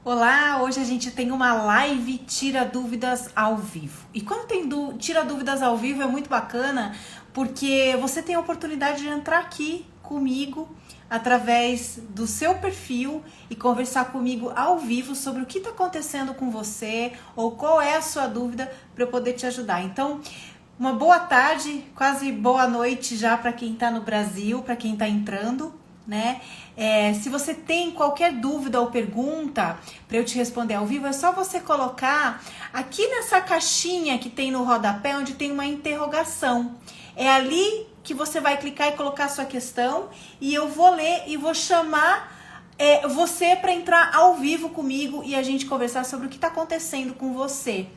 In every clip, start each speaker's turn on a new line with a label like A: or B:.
A: Olá, hoje a gente tem uma live Tira Dúvidas ao vivo. E quando tem Tira Dúvidas ao vivo é muito bacana, porque você tem a oportunidade de entrar aqui comigo através do seu perfil e conversar comigo ao vivo sobre o que está acontecendo com você ou qual é a sua dúvida para eu poder te ajudar. Então, uma boa tarde, quase boa noite já para quem está no Brasil, para quem está entrando, né? Se você tem qualquer dúvida ou pergunta para eu te responder ao vivo, é só você colocar aqui nessa caixinha que tem no rodapé, onde tem uma interrogação. É ali que você vai clicar e colocar a sua questão e eu vou ler e vou chamar você para entrar ao vivo comigo e a gente conversar sobre o que está acontecendo com você.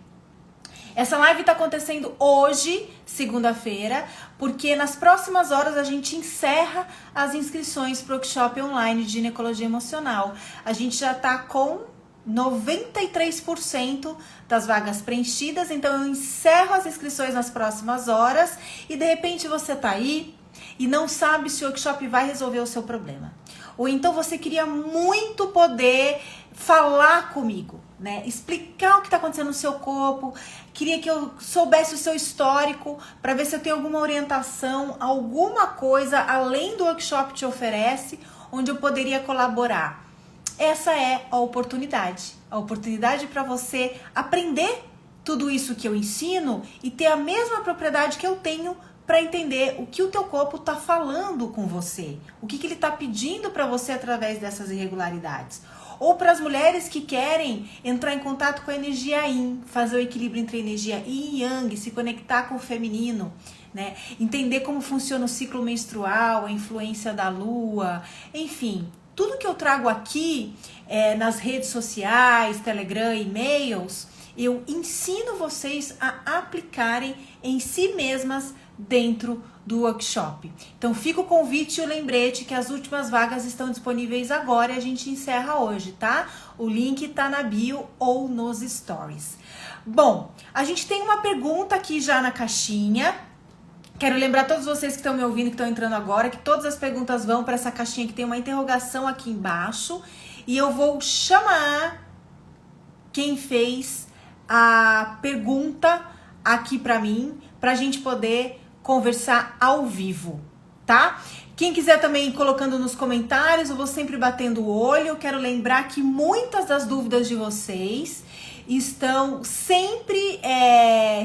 A: Essa live está acontecendo hoje, segunda-feira, porque nas próximas horas a gente encerra as inscrições para o workshop online de ginecologia emocional. A gente já está com 93% das vagas preenchidas, então eu encerro as inscrições nas próximas horas e de repente você está aí e não sabe se o workshop vai resolver o seu problema. Ou então você queria muito poder falar comigo, né? Explicar o que está acontecendo no seu corpo. Queria que eu soubesse o seu histórico para ver se eu tenho alguma orientação, alguma coisa além do workshop te oferece, onde eu poderia colaborar. Essa é a oportunidade para você aprender tudo isso que eu ensino e ter a mesma propriedade que eu tenho para entender o que o teu corpo está falando com você, o que ele está pedindo para você através dessas irregularidades. Ou para as mulheres que querem entrar em contato com a energia Yin, fazer o equilíbrio entre a energia Yin e Yang, se conectar com o feminino, né? Entender como funciona o ciclo menstrual, a influência da lua, enfim. Tudo que eu trago aqui nas redes sociais, Telegram, e-mails, eu ensino vocês a aplicarem em si mesmas dentro do workshop. Então fica o convite e o lembrete que as últimas vagas estão disponíveis agora e a gente encerra hoje, tá? O link tá na bio ou nos stories. Bom, a gente tem uma pergunta aqui já na caixinha. Quero lembrar a todos vocês que estão me ouvindo, que estão entrando agora, que todas as perguntas vão para essa caixinha que tem uma interrogação aqui embaixo e eu vou chamar quem fez a pergunta aqui para mim, para a gente poder conversar ao vivo, tá? Quem quiser também ir colocando nos comentários, eu vou sempre batendo o olho. Eu quero lembrar que muitas das dúvidas de vocês estão sempre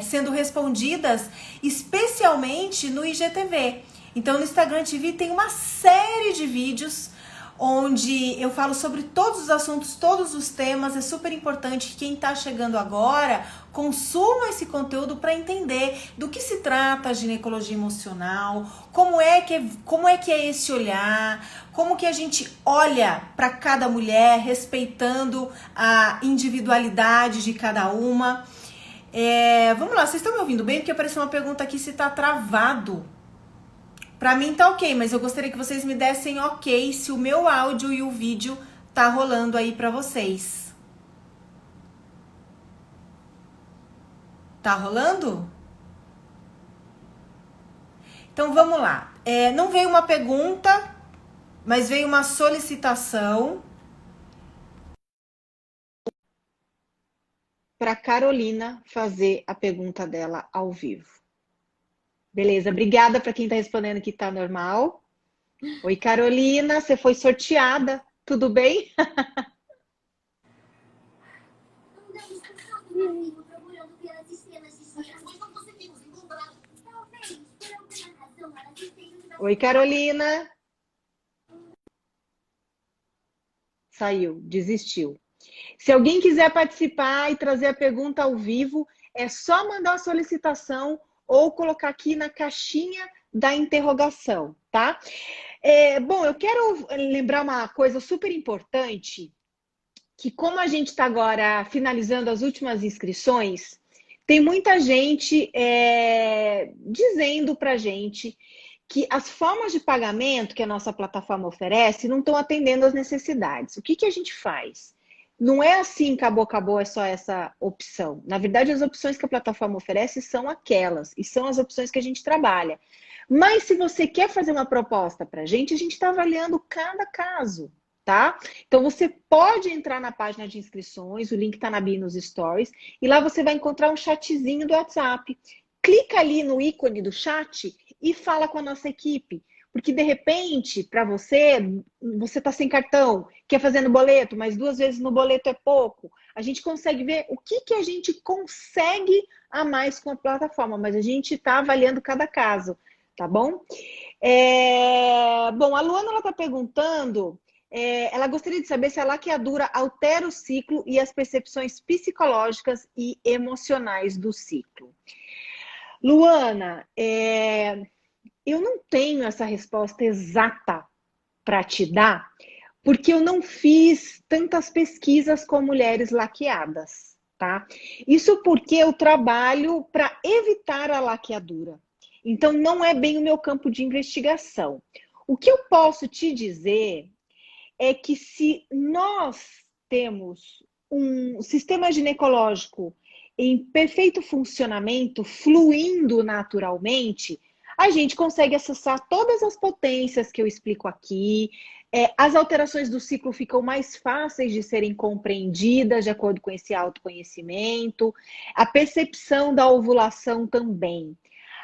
A: sendo respondidas, especialmente no IGTV. Então, no Instagram TV tem uma série de vídeos onde eu falo sobre todos os assuntos, todos os temas. É super importante que quem está chegando agora consuma esse conteúdo para entender do que se trata a ginecologia emocional, como é que é esse olhar, como que a gente olha para cada mulher, respeitando a individualidade de cada uma. Vamos lá, vocês estão me ouvindo bem? Porque apareceu uma pergunta aqui se está travado. Pra mim tá ok, mas eu gostaria que vocês me dessem ok se o meu áudio e o vídeo tá rolando aí pra vocês. Tá rolando? Então vamos lá. Não veio uma pergunta, mas veio uma solicitação para Carolina fazer a pergunta dela ao vivo. Beleza, obrigada para quem está respondendo que está normal. Oi, Carolina, você foi sorteada, tudo bem? Oi, Carolina. Saiu, desistiu. Se alguém quiser participar e trazer a pergunta ao vivo, é só mandar a solicitação ou colocar aqui na caixinha da interrogação, tá? Bom, eu quero lembrar uma coisa super importante, que como a gente está agora finalizando as últimas inscrições, tem muita gente dizendo pra gente que as formas de pagamento que a nossa plataforma oferece não estão atendendo às necessidades. O que a gente faz? Não é assim, acabou, é só essa opção. Na verdade, as opções que a plataforma oferece são aquelas, e são as opções que a gente trabalha. Mas se você quer fazer uma proposta para a gente está avaliando cada caso.
B: tá? Então você pode entrar na página de inscrições, o link tá na bio nos stories, e lá você vai encontrar um chatzinho do WhatsApp. Clica ali no ícone do chat e fala com a nossa equipe. Porque de repente, para você está sem cartão, quer fazer no boleto, mas 2 vezes no boleto é pouco. A gente consegue ver o que a gente consegue a mais com a plataforma, mas a gente está avaliando cada caso, tá bom? Bom, a Luana está perguntando, ela gostaria de saber se a laqueadura altera o ciclo e as percepções psicológicas e emocionais do ciclo. Luana, eu não tenho essa resposta exata para te dar, porque eu não fiz tantas pesquisas com mulheres laqueadas, tá? Isso porque eu trabalho para evitar a laqueadura. Então, não é bem o meu campo de investigação. O que eu posso te dizer é que se nós temos um sistema ginecológico em perfeito funcionamento, fluindo naturalmente, a gente consegue acessar todas as potências que eu explico aqui. As alterações do ciclo ficam mais fáceis de serem compreendidas de acordo com esse autoconhecimento. A percepção da ovulação também.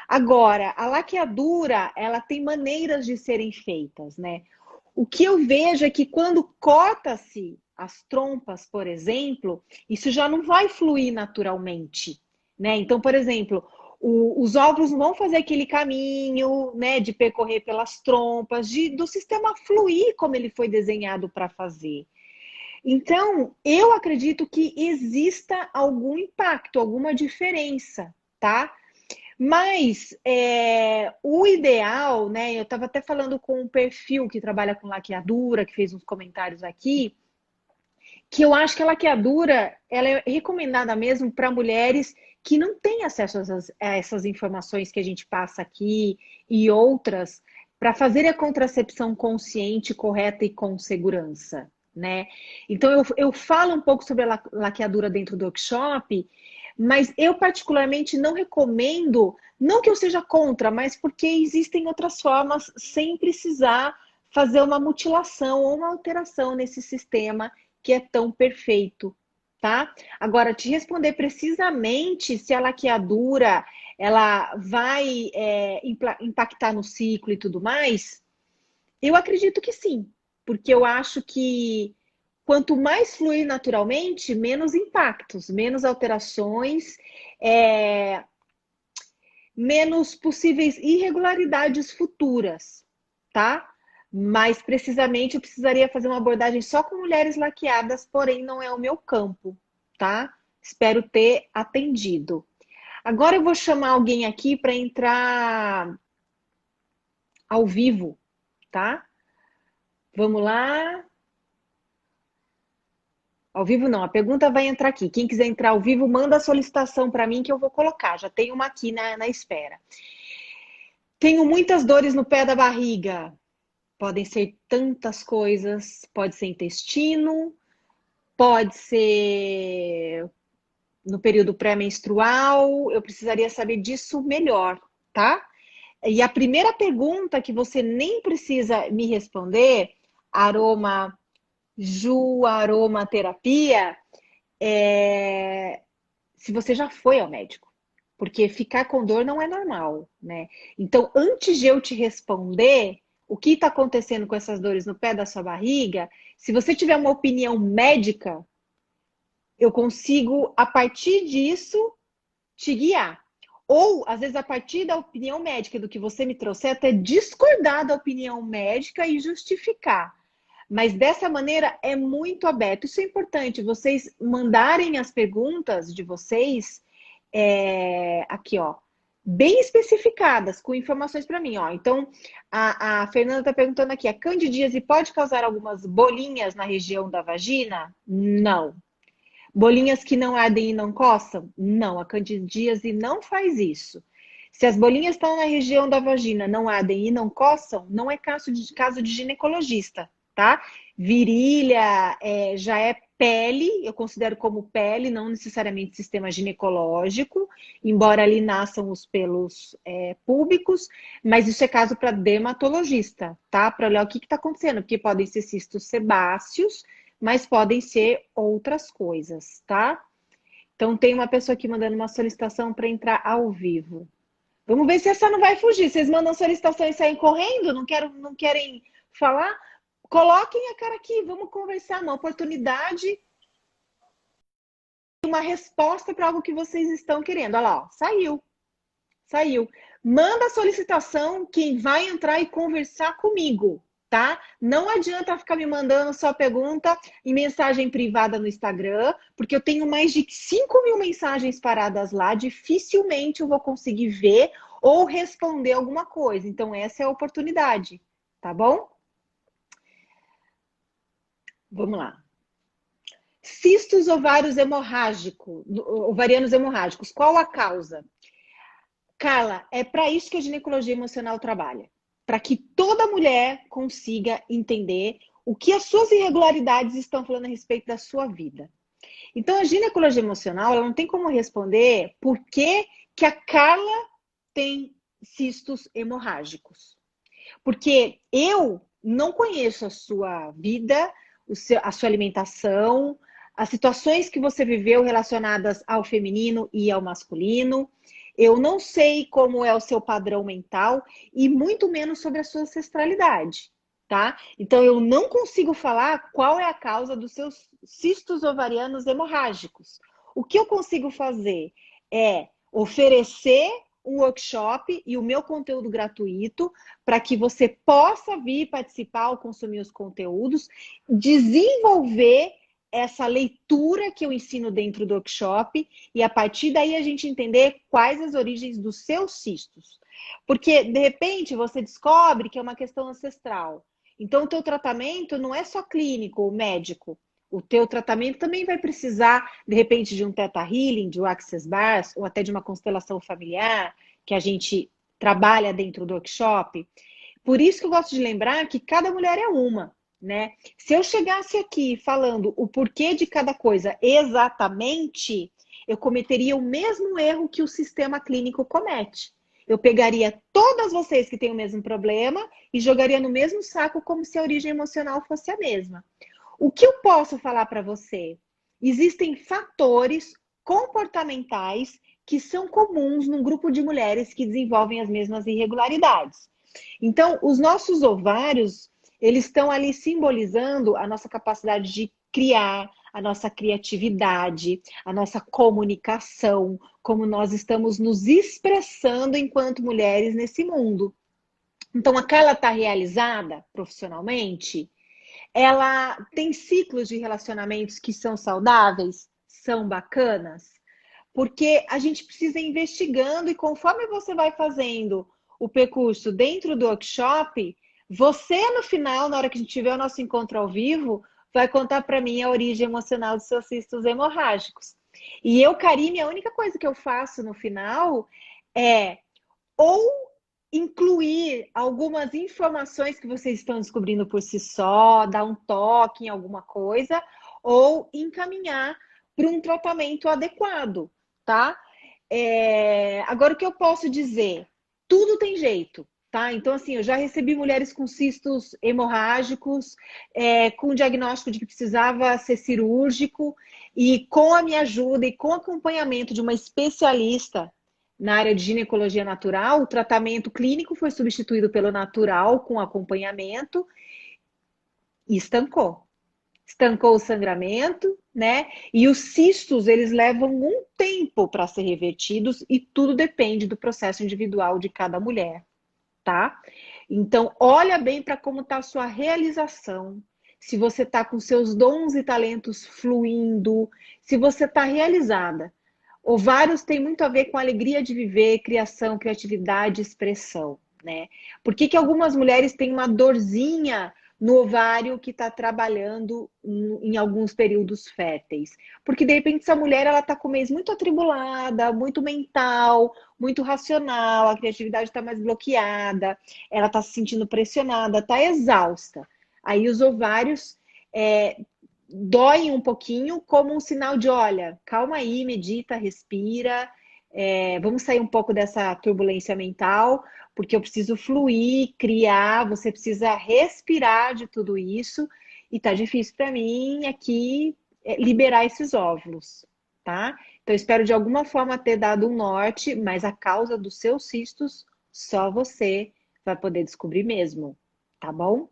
B: Agora, a laqueadura, ela tem maneiras de serem feitas, né? O que eu vejo é que quando corta-se as trompas, por exemplo, isso já não vai fluir naturalmente, né? Então, por exemplo, os óvulos não vão fazer aquele caminho, né, de percorrer pelas trompas, do sistema fluir como ele foi desenhado para fazer. Então, eu acredito que exista algum impacto, alguma diferença, tá? Mas o ideal, né? Eu estava até falando com um perfil que trabalha com laqueadura, que fez uns comentários aqui, que eu acho que a laqueadura ela é recomendada mesmo para mulheres que não têm acesso a essas informações que a gente passa aqui e outras, para fazer a contracepção consciente, correta e com segurança, né? Então eu falo um pouco sobre a laqueadura dentro do workshop, mas eu particularmente não recomendo, não que eu seja contra, mas porque existem outras formas sem precisar fazer uma mutilação ou uma alteração nesse sistema que é tão perfeito, tá? Agora, te responder precisamente se a laqueadura ela vai impactar no ciclo e tudo mais, eu acredito que sim, porque eu acho que quanto mais fluir naturalmente, menos impactos, menos alterações, menos possíveis irregularidades futuras, tá? Mas precisamente eu precisaria fazer uma abordagem só com mulheres laqueadas, porém não é o meu campo, tá? Espero ter atendido. Agora eu vou chamar alguém aqui para entrar ao vivo, tá? Vamos lá. Ao vivo não, a pergunta vai entrar aqui. Quem quiser entrar ao vivo, manda a solicitação para mim que eu vou colocar. Já tem uma aqui na espera. Tenho muitas dores no pé da barriga. Podem ser tantas coisas. Pode ser intestino, pode ser no período pré-menstrual. Eu precisaria saber disso melhor, tá? E a primeira pergunta que você nem precisa me responder, aromaterapia, se você já foi ao médico. Porque ficar com dor não é normal, né? Então, antes de eu te responder o que está acontecendo com essas dores no pé da sua barriga, se você tiver uma opinião médica, eu consigo, a partir disso, te guiar. Ou, às vezes, a partir da opinião médica do que você me trouxe, até discordar da opinião médica e justificar. Mas dessa maneira é muito aberto. Isso é importante, vocês mandarem as perguntas de vocês aqui, ó, bem especificadas, com informações para mim, ó. Então, a Fernanda está perguntando aqui, a candidíase pode causar algumas bolinhas na região da vagina? Não. Bolinhas que não ardem e não coçam? Não, a candidíase não faz isso. Se as bolinhas estão na região da vagina, não ardem e não coçam, não é caso de ginecologista, tá? Virilha já é pele, eu considero como pele, não necessariamente sistema ginecológico, embora ali nasçam os pelos púbicos, mas isso é caso para dermatologista, tá? Para olhar o que está acontecendo, porque podem ser cistos sebáceos, mas podem ser outras coisas, tá? Então tem uma pessoa aqui mandando uma solicitação para entrar ao vivo. Vamos ver se essa não vai fugir. Vocês mandam solicitação e saem correndo? Não querem falar? Coloquem a cara aqui, vamos conversar. Uma oportunidade, uma resposta para algo que vocês estão querendo. Olha lá, ó, saiu. Manda a solicitação quem vai entrar e conversar comigo, tá? Não adianta ficar me mandando só pergunta em mensagem privada no Instagram, porque eu tenho mais de 5.000 mensagens paradas lá, dificilmente eu vou conseguir ver ou responder alguma coisa. Então, essa é a oportunidade, tá bom? Vamos lá. Cistos ovarianos hemorrágicos, qual a causa? Carla, é para isso que a ginecologia emocional trabalha. Para que toda mulher consiga entender o que as suas irregularidades estão falando a respeito da sua vida. Então, a ginecologia emocional, ela não tem como responder por que a Carla tem cistos hemorrágicos. Porque eu não conheço a sua vida, a sua alimentação, as situações que você viveu relacionadas ao feminino e ao masculino. Eu não sei como é o seu padrão mental e muito menos sobre a sua ancestralidade, tá? Então, eu não consigo falar qual é a causa dos seus cistos ovarianos hemorrágicos. O que eu consigo fazer é oferecer um workshop e o meu conteúdo gratuito para que você possa vir participar ou consumir os conteúdos, desenvolver essa leitura que eu ensino dentro do workshop e a partir daí a gente entender quais as origens dos seus cistos. Porque, de repente, você descobre que é uma questão ancestral. Então, o teu tratamento não é só clínico ou médico. O teu tratamento também vai precisar, de repente, de um Theta Healing, de um Access Bars, ou até de uma constelação familiar, que a gente trabalha dentro do workshop. Por isso que eu gosto de lembrar que cada mulher é uma, né? Se eu chegasse aqui falando o porquê de cada coisa exatamente, eu cometeria o mesmo erro que o sistema clínico comete. Eu pegaria todas vocês que têm o mesmo problema e jogaria no mesmo saco como se a origem emocional fosse a mesma. O que eu posso falar para você? Existem fatores comportamentais que são comuns num grupo de mulheres que desenvolvem as mesmas irregularidades. Então, os nossos ovários, eles estão ali simbolizando a nossa capacidade de criar, a nossa criatividade, a nossa comunicação, como nós estamos nos expressando enquanto mulheres nesse mundo. Então, a Carla está realizada profissionalmente? Ela tem ciclos de relacionamentos que são saudáveis, são bacanas, porque a gente precisa ir investigando e conforme você vai fazendo o percurso dentro do workshop, você no final, na hora que a gente tiver o nosso encontro ao vivo, vai contar para mim a origem emocional dos seus cistos hemorrágicos. E eu, Karime, a única coisa que eu faço no final é ou incluir algumas informações que vocês estão descobrindo por si só, dar um toque em alguma coisa, ou encaminhar para um tratamento adequado, tá? Agora, o que eu posso dizer? Tudo tem jeito, tá? Então, assim, eu já recebi mulheres com cistos hemorrágicos, com diagnóstico de que precisava ser cirúrgico, e com a minha ajuda e com acompanhamento de uma especialista na área de ginecologia natural, o tratamento clínico foi substituído pelo natural com acompanhamento e estancou. Estancou o sangramento, né? E os cistos, eles levam um tempo para ser revertidos e tudo depende do processo individual de cada mulher, tá? Então, olha bem para como está a sua realização, se você está com seus dons e talentos fluindo, se você está realizada. Ovários tem muito a ver com alegria de viver, criação, criatividade, expressão, né? Por que algumas mulheres têm uma dorzinha no ovário que está trabalhando em alguns períodos férteis? Porque, de repente, essa mulher ela está com o mês muito atribulada, muito mental, muito racional, a criatividade está mais bloqueada, ela está se sentindo pressionada, está exausta. Aí os ovários, doem um pouquinho como um sinal de, olha, calma aí, medita, respira, vamos sair um pouco dessa turbulência mental, porque eu preciso fluir, criar, você precisa respirar de tudo isso, e tá difícil para mim aqui liberar esses óvulos, tá? Então, espero de alguma forma ter dado um norte, mas a causa dos seus cistos, só você vai poder descobrir mesmo, tá bom?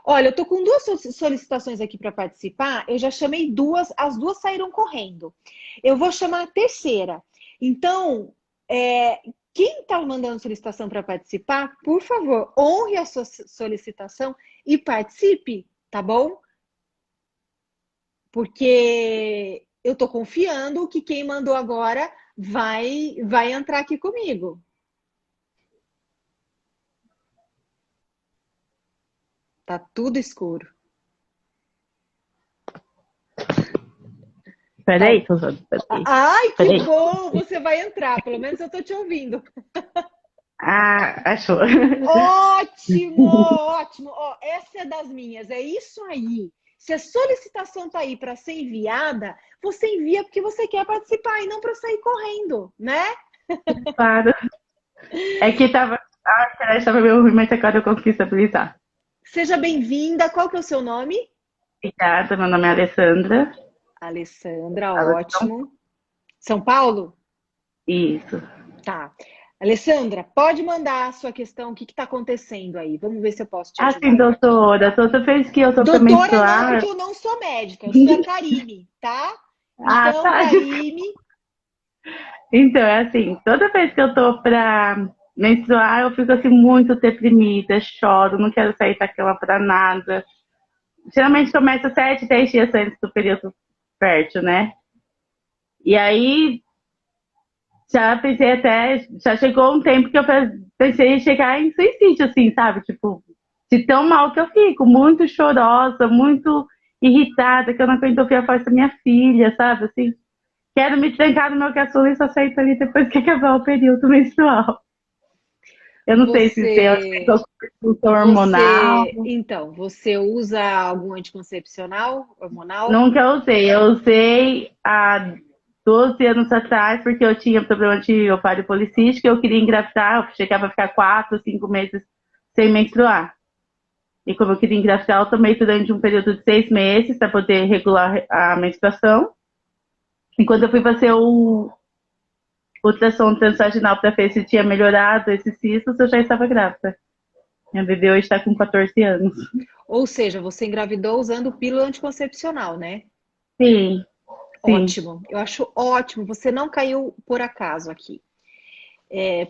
B: Olha, eu tô com duas solicitações aqui para participar. Eu já chamei duas, as duas saíram correndo. Eu vou chamar a terceira. Então, quem está mandando solicitação para participar, por favor, honre a sua solicitação e participe, tá bom? Porque eu tô confiando que quem mandou agora vai entrar aqui comigo. Tá tudo escuro.
C: Peraí,
B: Tá.
C: peraí.
B: Ai, que
C: Peraí.
B: bom! Você vai entrar, pelo menos eu tô te ouvindo.
C: Ah, achou.
B: Ótimo, ótimo. Ó, essa é das minhas, é isso aí. Se a solicitação tá aí para ser enviada, você envia porque você quer participar e não para sair correndo, né?
C: Claro. É que tava. A internet tava meio ruim, mas agora eu consegui estabilizar.
B: Seja bem-vinda. Qual que é o seu nome?
C: Obrigada, meu nome é Alessandra.
B: Alessandra, ótimo. São Paulo?
C: Isso.
B: Tá. Alessandra, pode mandar a sua questão, o que está acontecendo aí? Vamos ver se eu posso te
C: Assim,
B: ajudar.
C: doutora, toda vez que eu tô pra
B: Doutora não,
C: menstruar.
B: porque eu não sou médica, eu sou a Karime, tá?
C: Ah,
B: Então,
C: tá.
B: Karime,
C: Então, é assim, toda vez que eu tô pra menstruar, eu fico assim muito deprimida, choro, não quero sair da cama pra nada. Geralmente começa 7, 10 dias antes do período fértil, né? E aí, já pensei até, já chegou um tempo que eu pensei em chegar em suicídio, assim, sabe? Tipo, de tão mal que eu fico, muito chorosa, muito irritada, que eu não aguento ouvir a voz da minha filha, sabe? Assim, quero me trancar no meu caçula e só sair ali depois que acabar o período menstrual. Eu não sei se tem
B: você,
C: disfunção hormonal.
B: então, você usa algum anticoncepcional hormonal?
C: Nunca usei. Eu usei há 12 anos atrás, porque eu tinha problema de ovário policístico, eu queria engravidar, eu chegava a ficar 4, 5 meses sem menstruar. E como eu queria engravidar, eu tomei durante um período de 6 meses para poder regular a menstruação. E quando eu fui fazer o ultrassom transvaginal para ver se tinha melhorado esses cistos, eu já estava grávida. Minha bebê hoje está com 14 anos.
B: Ou seja, você engravidou usando pílula anticoncepcional, né?
C: Sim, sim.
B: Ótimo, eu acho ótimo. Você não caiu por acaso aqui.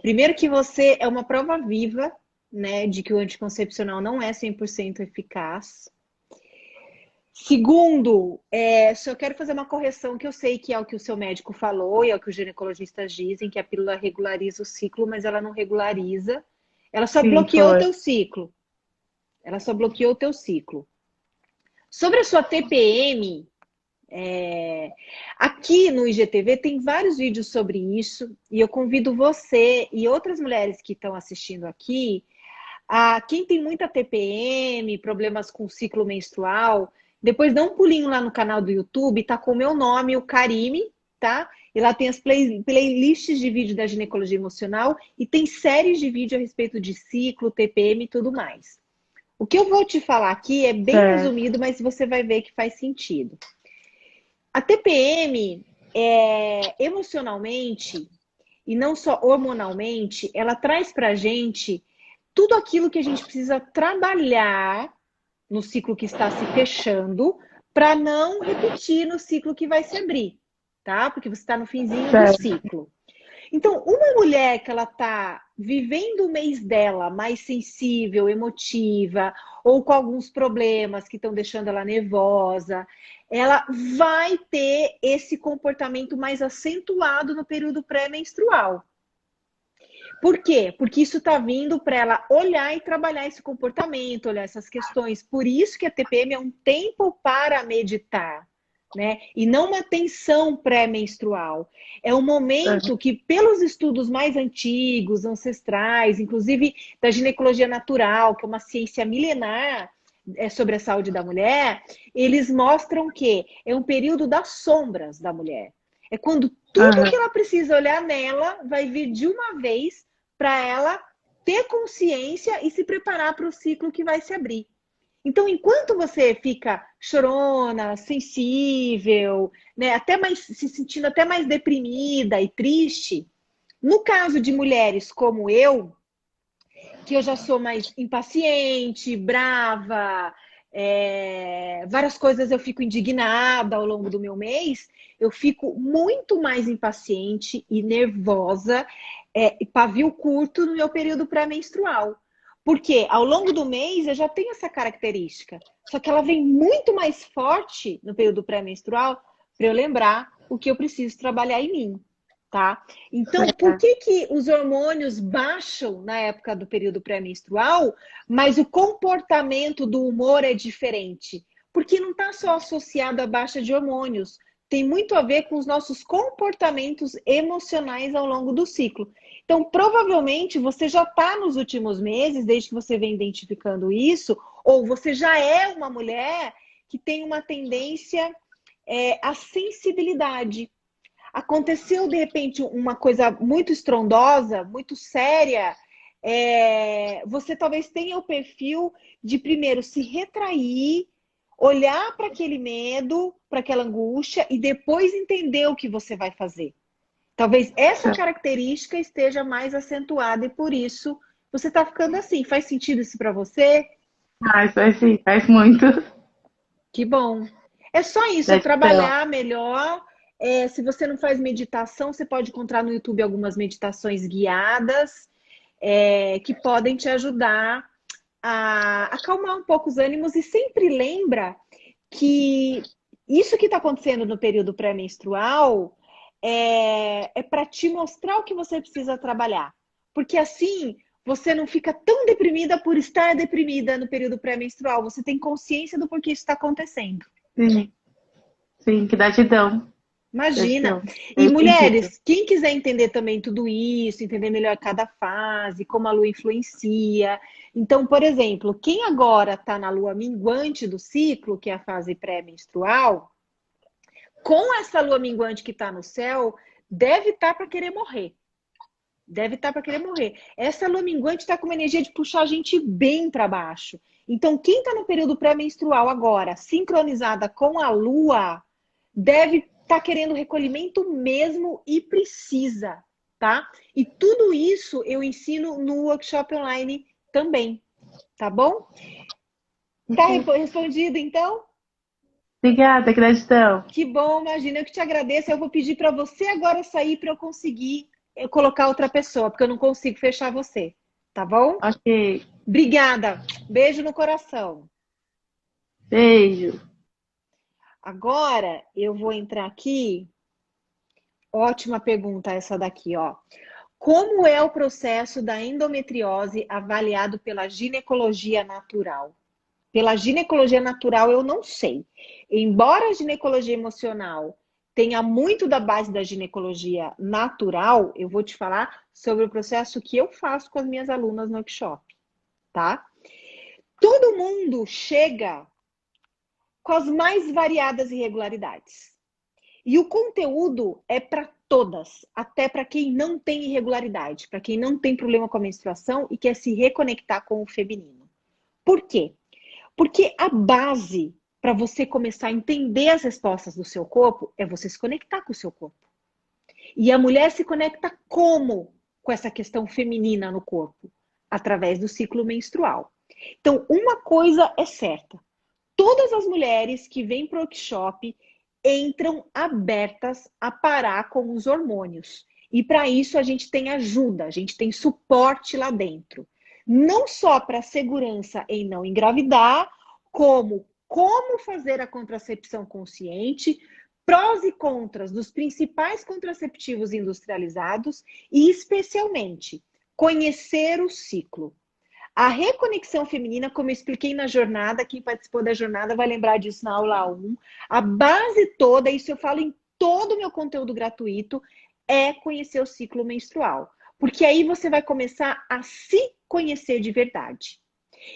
B: Primeiro que você é uma prova viva, né, de que o anticoncepcional não é 100% eficaz. Segundo, só quero fazer uma correção que eu sei que é o que o seu médico falou e é o que os ginecologistas dizem, que a pílula regulariza o ciclo, mas ela não regulariza. Ela só
C: Sim,
B: bloqueou o
C: foi.
B: teu ciclo. Ela só bloqueou o teu ciclo. Sobre a sua TPM, aqui no IGTV tem vários vídeos sobre isso e eu convido você e outras mulheres que estão assistindo aqui, a quem tem muita TPM, problemas com ciclo menstrual, depois dá um pulinho lá no canal do YouTube, tá com o meu nome, o Karime, tá? E lá tem as playlists de vídeo da ginecologia emocional e tem séries de vídeo a respeito de ciclo, TPM e tudo mais. O que eu vou te falar aqui é bem
C: Certo.
B: resumido, mas você vai ver que faz sentido. A TPM, emocionalmente, e não só hormonalmente, ela traz pra gente tudo aquilo que a gente precisa trabalhar no ciclo que está se fechando para não repetir no ciclo que vai se abrir, tá? Porque você está no finzinho do
C: Certo.
B: ciclo. Então, uma mulher que ela tá vivendo o mês dela mais sensível, emotiva, ou com alguns problemas que estão deixando ela nervosa, ela vai ter esse comportamento mais acentuado no período pré-menstrual. Por quê? Porque isso está vindo para ela olhar e trabalhar esse comportamento, olhar essas questões. Por isso que a TPM é um tempo para meditar, né? E não uma tensão pré-menstrual. É um momento que, pelos estudos mais antigos, ancestrais, inclusive da ginecologia natural, que é uma ciência milenar sobre a saúde da mulher, eles mostram que é um período das sombras da mulher. É quando tudo que ela precisa olhar nela vai vir de uma vez para ela ter consciência e se preparar para o ciclo que vai se abrir. Então, enquanto você fica chorona, sensível, né, até mais, se sentindo até mais deprimida e triste, no caso de mulheres como eu, que eu já sou mais impaciente, brava, várias coisas eu fico indignada ao longo do meu mês, eu fico muito mais impaciente e nervosa, e pavio curto no meu período pré-menstrual. Porque ao longo do mês eu já tenho essa característica. Só que ela vem muito mais forte no período pré-menstrual para eu lembrar o que eu preciso trabalhar em mim, tá? Então, por que os hormônios baixam na época do período pré-menstrual, mas o comportamento do humor é diferente? Porque não está só associado à baixa de hormônios. Tem muito a ver com os nossos comportamentos emocionais ao longo do ciclo. Então, provavelmente, você já está nos últimos meses, desde que você vem identificando isso, ou você já é uma mulher que tem uma tendência à sensibilidade. Aconteceu, de repente, uma coisa muito estrondosa, muito séria, você talvez tenha o perfil de, primeiro, se retrair, olhar para aquele medo, para aquela angústia, e depois entender o que você vai fazer. Talvez essa característica esteja mais acentuada e por isso você está ficando assim. Faz sentido isso para você?
C: Faz sim, faz muito.
B: Que bom. É só isso, é trabalhar melhor. Se você não faz meditação, você pode encontrar no YouTube algumas meditações guiadas que podem te ajudar a acalmar um pouco os ânimos. E sempre lembra que isso que está acontecendo no período pré-menstrual é para te mostrar o que você precisa trabalhar. Porque assim você não fica tão deprimida por estar deprimida no período pré-menstrual. Você tem consciência do porquê isso está acontecendo.
C: Sim, que gratidão.
B: Imagina. E mulheres, quem quiser entender também tudo isso, entender melhor cada fase, como a lua influencia. Então, por exemplo, quem agora está na lua minguante do ciclo, que é a fase pré-menstrual, com essa lua minguante que está no céu, deve estar para querer morrer. Deve estar para querer morrer. Essa lua minguante está com uma energia de puxar a gente bem para baixo. Então, quem está no período pré-menstrual agora, sincronizada com a lua, deve estar querendo recolhimento mesmo e precisa, tá? E tudo isso eu ensino no workshop online também, tá bom? Tá respondido, então?
C: Obrigada, gratidão.
B: Que bom, imagina, eu que te agradeço. Eu vou pedir para você agora sair para eu conseguir colocar outra pessoa, porque eu não consigo fechar você, tá bom?
C: Ok.
B: Obrigada. Beijo no coração.
C: Beijo.
B: Agora eu vou entrar aqui. Ótima pergunta essa daqui, ó. Como é o processo da endometriose avaliado pela ginecologia natural? Pela ginecologia natural eu não sei. Embora a ginecologia emocional tenha muito da base da ginecologia natural, eu vou te falar sobre o processo que eu faço com as minhas alunas no workshop, tá? Todo mundo chega com as mais variadas irregularidades. E o conteúdo é para todas, até para quem não tem irregularidade, para quem não tem problema com a menstruação e quer se reconectar com o feminino. Por quê? Porque a base para você começar a entender as respostas do seu corpo é você se conectar com o seu corpo. E a mulher se conecta como com essa questão feminina no corpo? Através do ciclo menstrual. Então, uma coisa é certa. Todas as mulheres que vêm para o workshop entram abertas a parar com os hormônios. E para isso a gente tem ajuda, a gente tem suporte lá dentro. Não só para segurança em não engravidar, como fazer a contracepção consciente, prós e contras dos principais contraceptivos industrializados e, especialmente, conhecer o ciclo. A reconexão feminina, como eu expliquei na jornada, quem participou da jornada vai lembrar disso na aula 1. A base toda, isso eu falo em todo o meu conteúdo gratuito, é conhecer o ciclo menstrual. Porque aí você vai começar a se conhecer de verdade.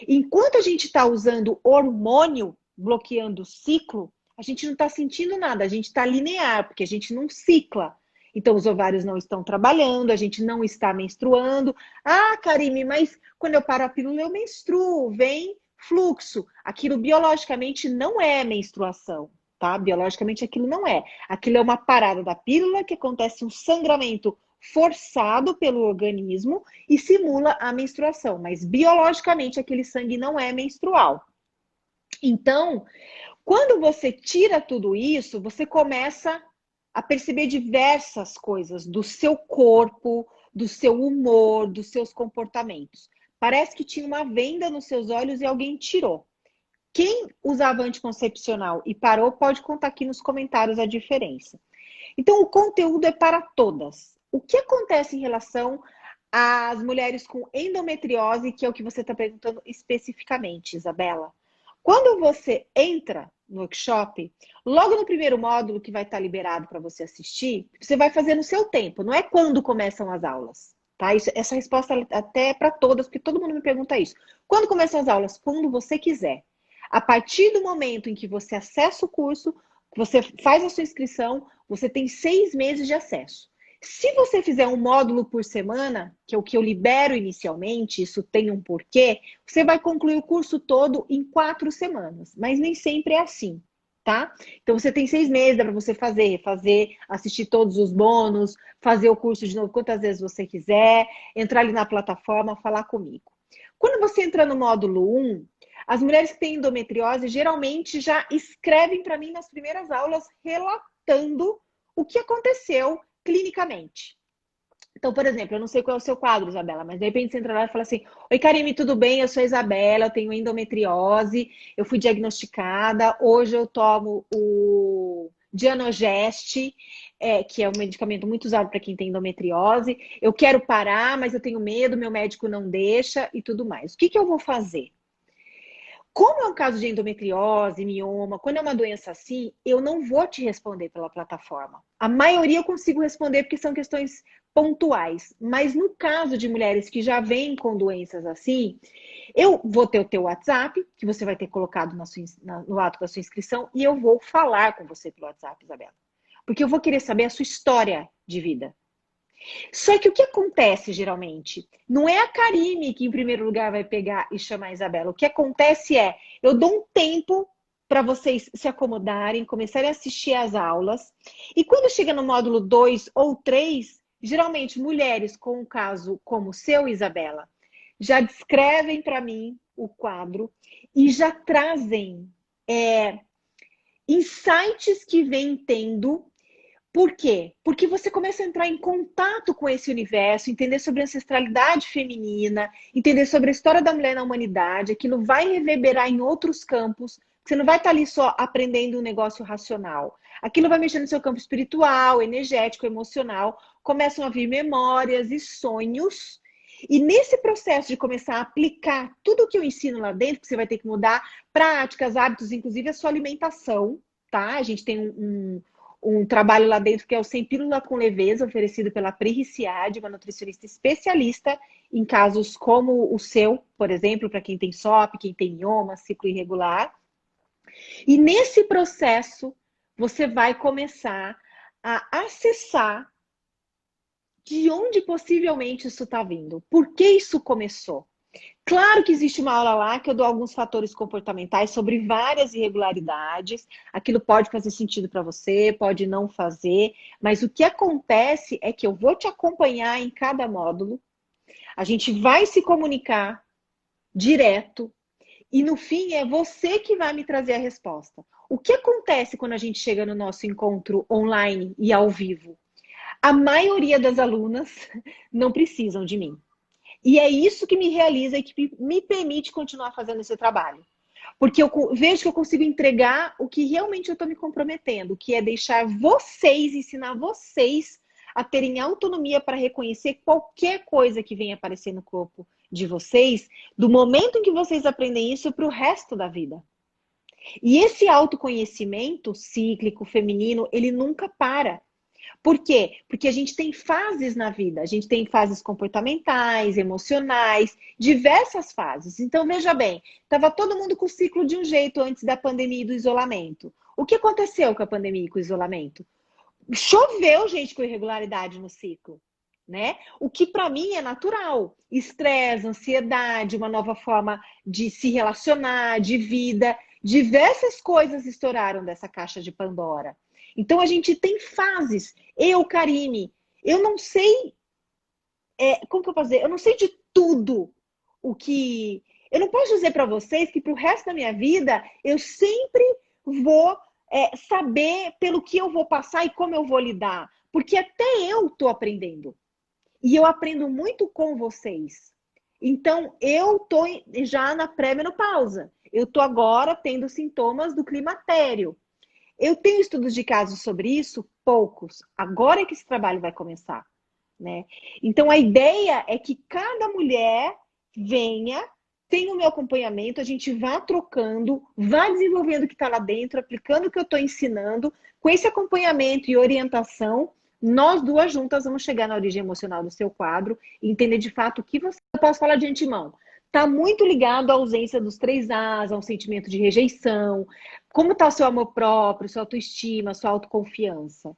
B: Enquanto a gente está usando hormônio, bloqueando o ciclo, a gente não está sentindo nada, a gente está linear, porque a gente não cicla. Então, os ovários não estão trabalhando, a gente não está menstruando. Ah, Karime, mas quando eu paro a pílula, eu menstruo, vem fluxo. Aquilo biologicamente não é menstruação, tá? Biologicamente aquilo não é. Aquilo é uma parada da pílula que acontece um sangramento forçado pelo organismo e simula a menstruação, mas biologicamente aquele sangue não é menstrual. Então, quando você tira tudo isso, você começa a perceber diversas coisas do seu corpo, do seu humor, dos seus comportamentos. Parece que tinha uma venda nos seus olhos e alguém tirou. Quem usava anticoncepcional e parou, pode contar aqui nos comentários a diferença. Então, o conteúdo é para todas. O que acontece em relação às mulheres com endometriose, que é o que você está perguntando especificamente, Isabela? Quando você entra no workshop, logo no primeiro módulo que vai estar liberado para você assistir, você vai fazer no seu tempo, não é quando começam as aulas, tá? Essa resposta até é para todas, porque todo mundo me pergunta isso. Quando começam as aulas? Quando você quiser. A partir do momento em que você acessa o curso, você faz a sua inscrição, você tem 6 meses de acesso. Se você fizer um módulo por semana, que é o que eu libero inicialmente, isso tem um porquê, você vai concluir o curso todo em 4 semanas. Mas nem sempre é assim, tá? Então você tem 6 meses para você refazer, assistir todos os bônus, fazer o curso de novo quantas vezes você quiser, entrar ali na plataforma, falar comigo. Quando você entra no módulo 1, as mulheres que têm endometriose geralmente já escrevem para mim nas primeiras aulas relatando o que aconteceu clinicamente. Então, por exemplo, eu não sei qual é o seu quadro, Isabela, mas de repente você entra lá e fala assim: oi, Karime, tudo bem? Eu sou a Isabela, eu tenho endometriose, eu fui diagnosticada, hoje eu tomo o Dianogest, que é um medicamento muito usado para quem tem endometriose. Eu quero parar, mas eu tenho medo, meu médico não deixa e tudo mais. O que eu vou fazer? Como é um caso de endometriose, mioma, quando é uma doença assim, eu não vou te responder pela plataforma. A maioria eu consigo responder porque são questões pontuais. Mas no caso de mulheres que já vêm com doenças assim, eu vou ter o teu WhatsApp, que você vai ter colocado no ato da sua inscrição, e eu vou falar com você pelo WhatsApp, Isabela. Porque eu vou querer saber a sua história de vida. Só que o que acontece geralmente? Não é a Karime que em primeiro lugar vai pegar e chamar a Isabela. O que acontece é, eu dou um tempo para vocês se acomodarem, começarem a assistir às aulas. E quando chega no módulo 2 ou 3, geralmente mulheres com um caso como o seu, Isabela, já descrevem para mim o quadro e já trazem insights que vem tendo. Por quê? Porque você começa a entrar em contato com esse universo, entender sobre a ancestralidade feminina, entender sobre a história da mulher na humanidade. Aquilo vai reverberar em outros campos. Você não vai estar ali só aprendendo um negócio racional. Aquilo vai mexer no seu campo espiritual, energético, emocional. Começam a vir memórias e sonhos. E nesse processo de começar a aplicar tudo o que eu ensino lá dentro, que você vai ter que mudar práticas, hábitos, inclusive a sua alimentação, tá? A gente tem um trabalho lá dentro que é o Sem Pílula com Leveza, oferecido pela Pri Ricciardi, uma nutricionista especialista em casos como o seu, por exemplo, para quem tem SOP, quem tem mioma, ciclo irregular. E nesse processo, você vai começar a acessar de onde possivelmente isso está vindo. Por que isso começou? Claro que existe uma aula lá que eu dou alguns fatores comportamentais sobre várias irregularidades. Aquilo pode fazer sentido para você, pode não fazer. Mas o que acontece é que eu vou te acompanhar em cada módulo. A gente vai se comunicar direto. E no fim é você que vai me trazer a resposta. O que acontece quando a gente chega no nosso encontro online e ao vivo? A maioria das alunas não precisam de mim. E é isso que me realiza e que me permite continuar fazendo esse trabalho. Porque eu vejo que eu consigo entregar o que realmente eu estou me comprometendo, que é deixar vocês, ensinar vocês a terem autonomia para reconhecer qualquer coisa que venha aparecer no corpo de vocês, do momento em que vocês aprendem isso para o resto da vida. E esse autoconhecimento cíclico, feminino, ele nunca para. Por quê? Porque a gente tem fases na vida. A gente tem fases comportamentais, emocionais, diversas fases. Então, veja bem, estava todo mundo com o ciclo de um jeito antes da pandemia e do isolamento. O que aconteceu com a pandemia e com o isolamento? Choveu gente com irregularidade no ciclo, né? O que para mim é natural. Estresse, ansiedade, uma nova forma de se relacionar, de vida. Diversas coisas estouraram dessa caixa de Pandora. Então, a gente tem fases. Eu, Karine, eu não sei... como que eu posso dizer? Eu não sei de tudo o que... Eu não posso dizer para vocês que pro resto da minha vida, eu sempre vou saber pelo que eu vou passar e como eu vou lidar. Porque até eu tô aprendendo. E eu aprendo muito com vocês. Então, eu tô já na pré-menopausa. Eu tô agora tendo sintomas do climatério. Eu tenho estudos de casos sobre isso? Poucos. Agora é que esse trabalho vai começar, né? Então, a ideia é que cada mulher venha, tenha o meu acompanhamento, a gente vá trocando, vá desenvolvendo o que está lá dentro, aplicando o que eu estou ensinando. Com esse acompanhamento e orientação, nós duas juntas vamos chegar na origem emocional do seu quadro e entender de fato o que você... Eu posso falar de antemão. Está muito ligado à ausência dos 3As, ao sentimento de rejeição, como está o seu amor próprio, sua autoestima, sua autoconfiança.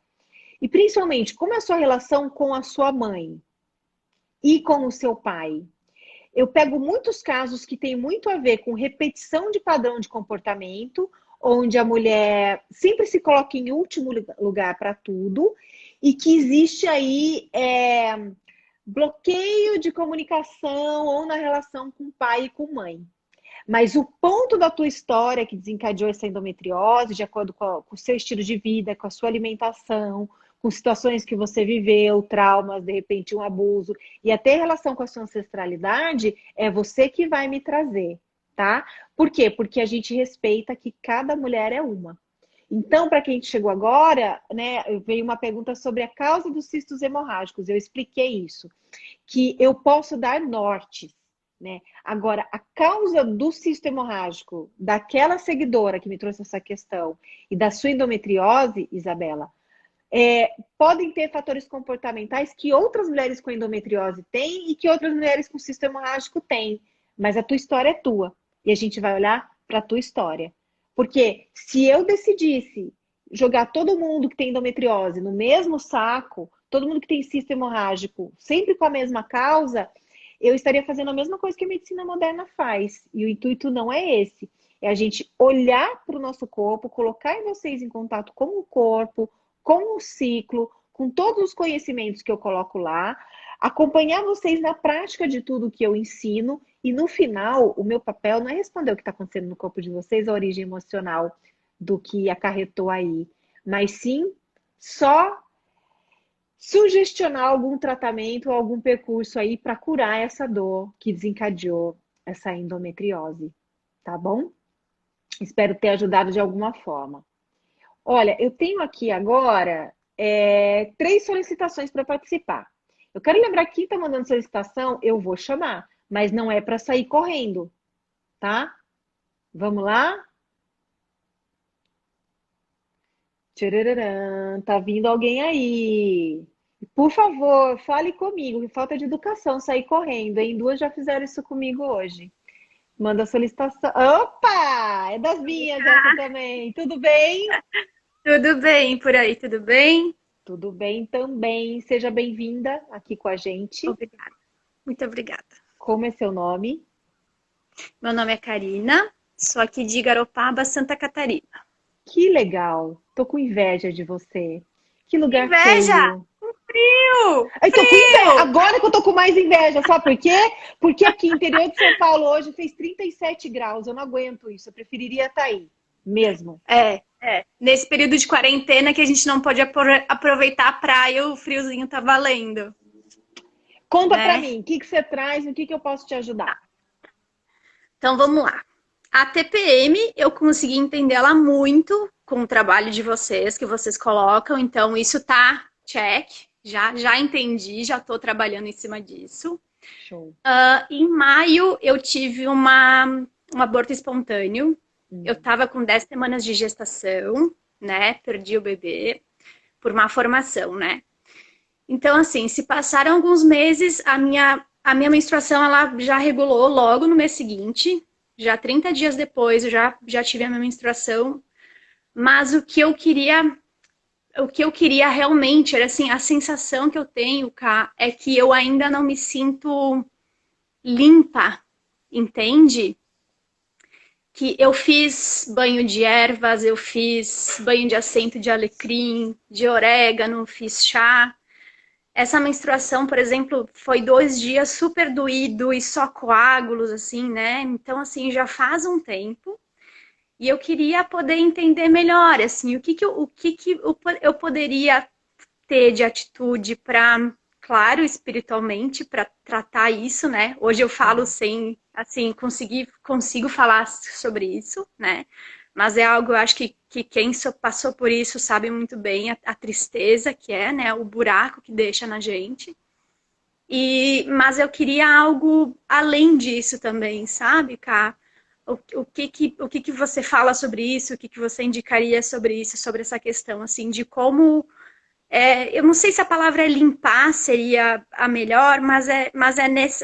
B: E principalmente, como é a sua relação com a sua mãe e com o seu pai. Eu pego muitos casos que têm muito a ver com repetição de padrão de comportamento, onde a mulher sempre se coloca em último lugar para tudo, e que existe aí... bloqueio de comunicação ou na relação com pai e com mãe. Mas o ponto da tua história que desencadeou essa endometriose, de acordo com o seu estilo de vida, com a sua alimentação, com situações que você viveu, traumas, de repente um abuso, e até relação com a sua ancestralidade, é você que vai me trazer, tá? Por quê? Porque a gente respeita que cada mulher é uma. Então, para quem chegou agora, né, veio uma pergunta sobre a causa dos cistos hemorrágicos. Eu expliquei isso, que eu posso dar norte, né? Agora, a causa do cisto hemorrágico, daquela seguidora que me trouxe essa questão, e da sua endometriose, Isabela, podem ter fatores comportamentais que outras mulheres com endometriose têm e que outras mulheres com cisto hemorrágico têm. Mas a tua história é tua. E a gente vai olhar para a tua história. Porque se eu decidisse jogar todo mundo que tem endometriose no mesmo saco, todo mundo que tem cisto hemorrágico, sempre com a mesma causa, eu estaria fazendo a mesma coisa que a medicina moderna faz. E o intuito não é esse. É a gente olhar para o nosso corpo, colocar vocês em contato com o corpo, com o ciclo, com todos os conhecimentos que eu coloco lá, acompanhar vocês na prática de tudo que eu ensino. E no final, o meu papel não é responder o que está acontecendo no corpo de vocês, a origem emocional do que acarretou aí, mas sim só sugestionar algum tratamento ou algum percurso aí para curar essa dor que desencadeou essa endometriose, tá bom? Espero ter ajudado de alguma forma. Olha, eu tenho aqui agora 3 solicitações para participar. Eu quero lembrar que quem está mandando solicitação, eu vou chamar. Mas não é para sair correndo, tá? Vamos lá? Tchararam, tá vindo alguém aí. Por favor, fale comigo, que falta de educação sair correndo, hein? 2 já fizeram isso comigo hoje. Manda solicitação. Opa! É das minhas essa também. Tudo bem?
D: Tudo bem por aí, tudo bem?
B: Tudo bem também. Seja bem-vinda aqui com a gente.
D: Obrigada. Muito obrigada.
B: Como é seu nome?
D: Meu nome é Karina, sou aqui de Garopaba, Santa Catarina.
B: Que legal. Tô com inveja de você. Que lugar
D: Inveja?
B: feio.
D: Frio!
B: Eu tô com inveja. Agora que eu tô com mais inveja, sabe por quê? Porque aqui no interior de São Paulo hoje fez 37 graus. Eu não aguento isso. Eu preferiria estar aí, mesmo.
D: Nesse período de quarentena que a gente não pode aproveitar a praia, o friozinho tá valendo.
B: Conta pra mim, o que você traz, no que eu posso te ajudar?
D: Então vamos lá. A TPM, eu consegui entender ela muito com o trabalho de vocês, que vocês colocam. Então isso tá check, já entendi, já tô trabalhando em cima disso.
B: Show.
D: Em maio, eu tive um aborto espontâneo. Eu estava com 10 semanas de gestação, né? Perdi o bebê por má formação, né? Então, assim, se passaram alguns meses, a minha menstruação, ela já regulou logo no mês seguinte. Já 30 dias depois, eu já tive a minha menstruação. Mas o que eu queria realmente era, assim, a sensação que eu tenho, Cá, é que eu ainda não me sinto limpa, entende? Que eu fiz banho de ervas, eu fiz banho de assento de alecrim, de orégano, fiz chá. Essa menstruação, por exemplo, foi 2 dias super doído e só coágulos, assim, né? Então, assim, já faz um tempo. E eu queria poder entender melhor, assim, o que eu poderia ter de atitude para, claro, espiritualmente, para tratar isso, né? Hoje eu falo sem, assim, consigo falar sobre isso, né? Mas é algo, eu acho que quem passou por isso sabe muito bem a tristeza que é, né? O buraco que deixa na gente. Mas eu queria algo além disso também, sabe, Ká? O que você fala sobre isso? O que você indicaria sobre isso, sobre essa questão, assim, de como... eu não sei se a palavra limpar seria a melhor, mas é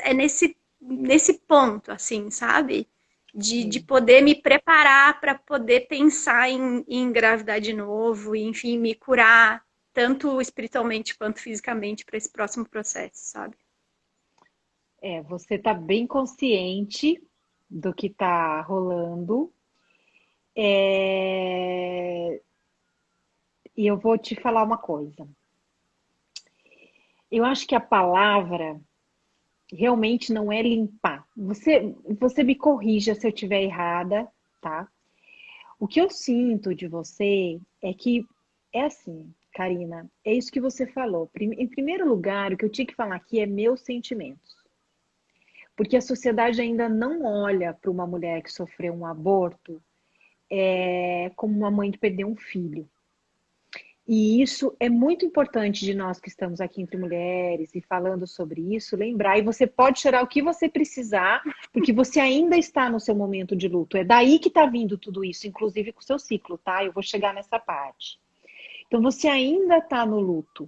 D: nesse ponto, assim, sabe? De poder me preparar para poder pensar em engravidar de novo, e, enfim, me curar, tanto espiritualmente quanto fisicamente, para esse próximo processo, sabe?
B: Você está bem consciente do que está rolando. E eu vou te falar uma coisa. Eu acho que a palavra realmente não é limpar. Você me corrija se eu estiver errada, tá? O que eu sinto de você é que é assim, Karina, é isso que você falou. Em primeiro lugar, o que eu tinha que falar aqui é meus sentimentos. Porque a sociedade ainda não olha para uma mulher que sofreu um aborto como uma mãe que perdeu um filho. E isso é muito importante de nós que estamos aqui entre mulheres e falando sobre isso, lembrar. E você pode chorar o que você precisar, porque você ainda está no seu momento de luto. É daí que está vindo tudo isso, inclusive com o seu ciclo, tá? Eu vou chegar nessa parte. Então você ainda está no luto.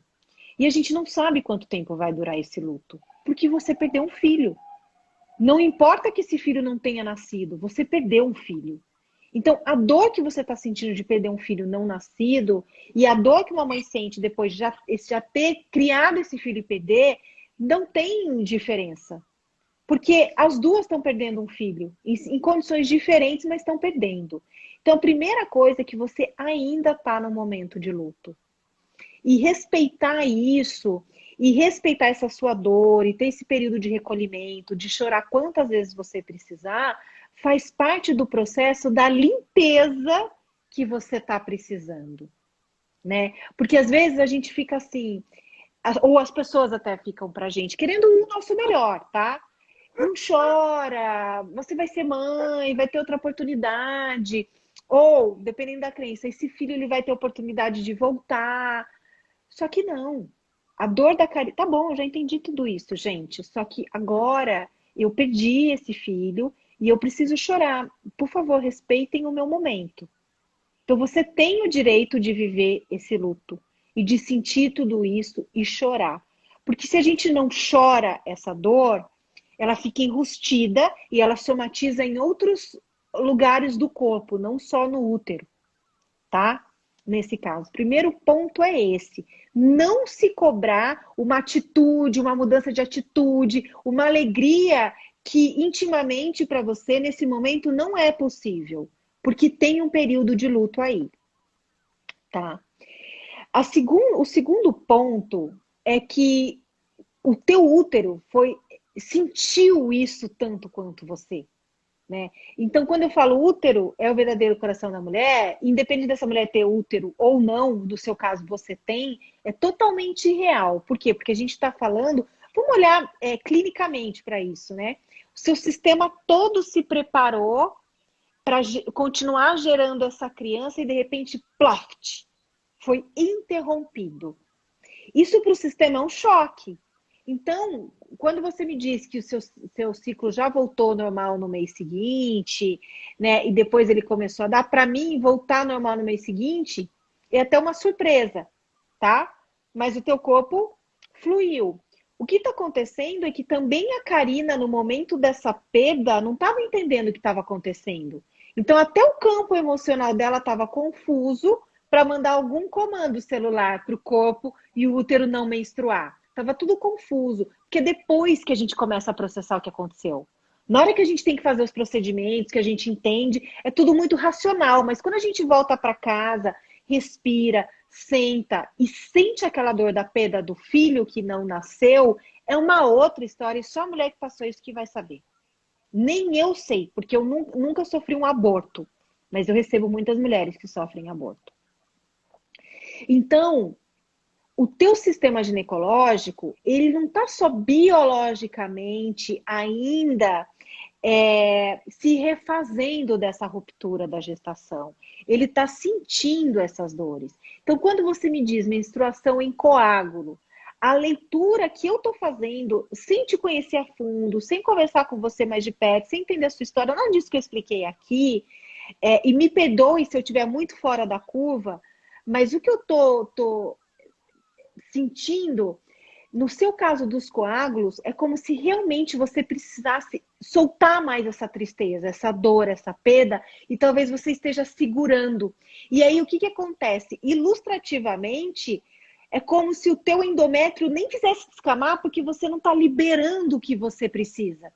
B: E a gente não sabe quanto tempo vai durar esse luto, porque você perdeu um filho. Não importa que esse filho não tenha nascido, você perdeu um filho. Então, a dor que você está sentindo de perder um filho não nascido e a dor que uma mãe sente depois de já ter criado esse filho e perder, não tem diferença. Porque as duas estão perdendo um filho em condições diferentes, mas estão perdendo. Então, a primeira coisa é que você ainda está no momento de luto. E respeitar isso, e respeitar essa sua dor, e ter esse período de recolhimento, de chorar quantas vezes você precisar, faz parte do processo da limpeza que você está precisando, né? Porque às vezes a gente fica assim, ou as pessoas até ficam pra gente, querendo o nosso melhor, tá? Não chora, você vai ser mãe, vai ter outra oportunidade. Ou, dependendo da crença, esse filho ele vai ter oportunidade de voltar. Só que não. A dor da carinha... Tá bom, eu já entendi tudo isso, gente. Só que agora eu perdi esse filho e eu preciso chorar. Por favor, respeitem o meu momento. Então você tem o direito de viver esse luto e de sentir tudo isso e chorar. Porque se a gente não chora essa dor, ela fica enrustida e ela somatiza em outros lugares do corpo, não só no útero, tá? Nesse caso. Primeiro ponto é esse. Não se cobrar uma atitude, uma mudança de atitude, uma alegria que intimamente para você nesse momento não é possível, porque tem um período de luto aí, tá? O segundo ponto é que o teu útero sentiu isso tanto quanto você, né? Então, quando eu falo útero é o verdadeiro coração da mulher, independente dessa mulher ter útero ou não, do seu caso você tem, é totalmente real. Por quê? Porque a gente está falando, vamos olhar clinicamente para isso, né? O seu sistema todo se preparou para continuar gerando essa criança e de repente, ploft, foi interrompido. Isso para o sistema é um choque. Então, quando você me diz que o seu ciclo já voltou ao normal no mês seguinte, né, e depois ele começou a dar, para mim, voltar ao normal no mês seguinte é até uma surpresa, tá? Mas o teu corpo fluiu. O que está acontecendo é que também a Karina, no momento dessa perda, não estava entendendo o que estava acontecendo. Então, até o campo emocional dela estava confuso para mandar algum comando celular para o corpo e o útero não menstruar. Tava tudo confuso, porque é depois que a gente começa a processar o que aconteceu. Na hora que a gente tem que fazer os procedimentos, que a gente entende, é tudo muito racional, mas quando a gente volta para casa, respira, senta e sente aquela dor da perda do filho que não nasceu, é uma outra história e só a mulher que passou isso que vai saber. Nem eu sei, porque eu nunca sofri um aborto, mas eu recebo muitas mulheres que sofrem aborto. Então, o teu sistema ginecológico, ele não está só biologicamente ainda se refazendo dessa ruptura da gestação. Ele está sentindo essas dores. Então, quando você me diz menstruação em coágulo, a leitura que eu estou fazendo, sem te conhecer a fundo, sem conversar com você mais de perto, sem entender a sua história, nada disso que eu expliquei aqui, e me perdoe se eu estiver muito fora da curva, mas o que eu tô sentindo, no seu caso dos coágulos, é como se realmente você precisasse soltar mais essa tristeza, essa dor, essa perda, e talvez você esteja segurando. E aí o que acontece? Ilustrativamente, é como se o teu endométrio nem quisesse descamar porque você não está liberando o que você precisa.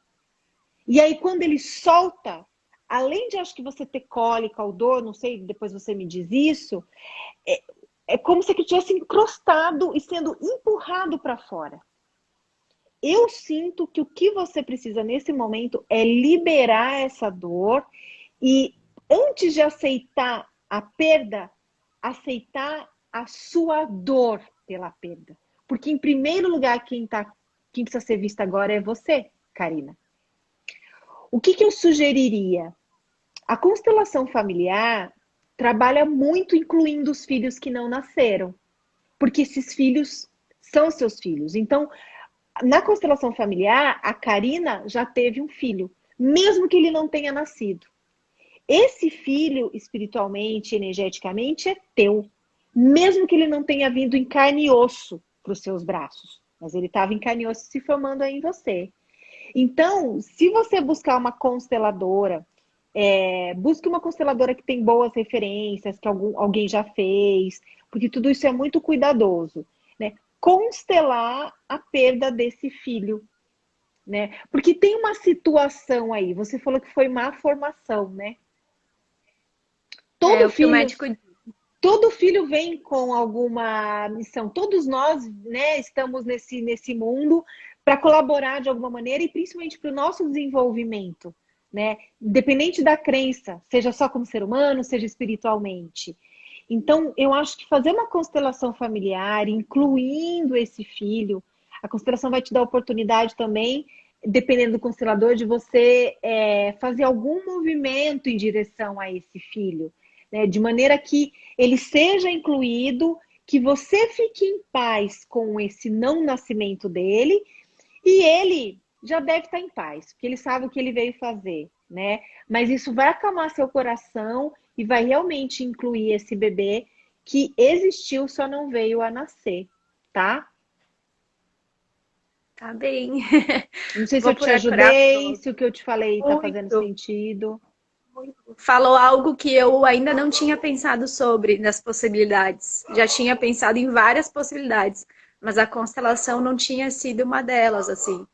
B: E aí quando ele solta, além de acho que você ter cólica ou dor, não sei, depois você me diz isso, é como se ele tivesse encrostado e sendo empurrado para fora. Eu sinto que o que você precisa nesse momento é liberar essa dor e, antes de aceitar a perda, aceitar a sua dor pela perda. Porque, em primeiro lugar, quem precisa ser vista agora é você, Karina. O que eu sugeriria? A constelação familiar trabalha muito incluindo os filhos que não nasceram, porque esses filhos são seus filhos. Então, na constelação familiar, a Karina já teve um filho, mesmo que ele não tenha nascido. Esse filho, espiritualmente, energeticamente, é teu, mesmo que ele não tenha vindo em carne e osso para os seus braços, mas ele estava em carne e osso se formando aí em você. Então, se você buscar uma consteladora, busque uma consteladora que tem boas referências, que alguém já fez, porque tudo isso é muito cuidadoso, né? Constelar a perda desse filho, né? Porque tem uma situação aí, você falou que foi má formação, né?
D: O que o médico diz.
B: Todo filho vem com alguma missão. Todos nós, né, estamos nesse mundo para colaborar de alguma maneira e principalmente para o nosso desenvolvimento, né? Independente da crença, seja só como ser humano, seja espiritualmente. Então, eu acho que fazer uma constelação familiar, incluindo esse filho, a constelação vai te dar a oportunidade também, dependendo do constelador, de você fazer algum movimento em direção a esse filho, né? De maneira que ele seja incluído, que você fique em paz com esse não nascimento dele, e ele já deve estar em paz, porque ele sabe o que ele veio fazer, né? Mas isso vai acalmar seu coração e vai realmente incluir esse bebê que existiu, só não veio a nascer, tá?
D: Tá bem.
B: Não sei se eu te ajudei, se o que eu te falei tá fazendo sentido.
D: Falou algo que eu ainda não tinha pensado sobre nas possibilidades. Já tinha pensado em várias possibilidades, mas a constelação não tinha sido uma delas, assim.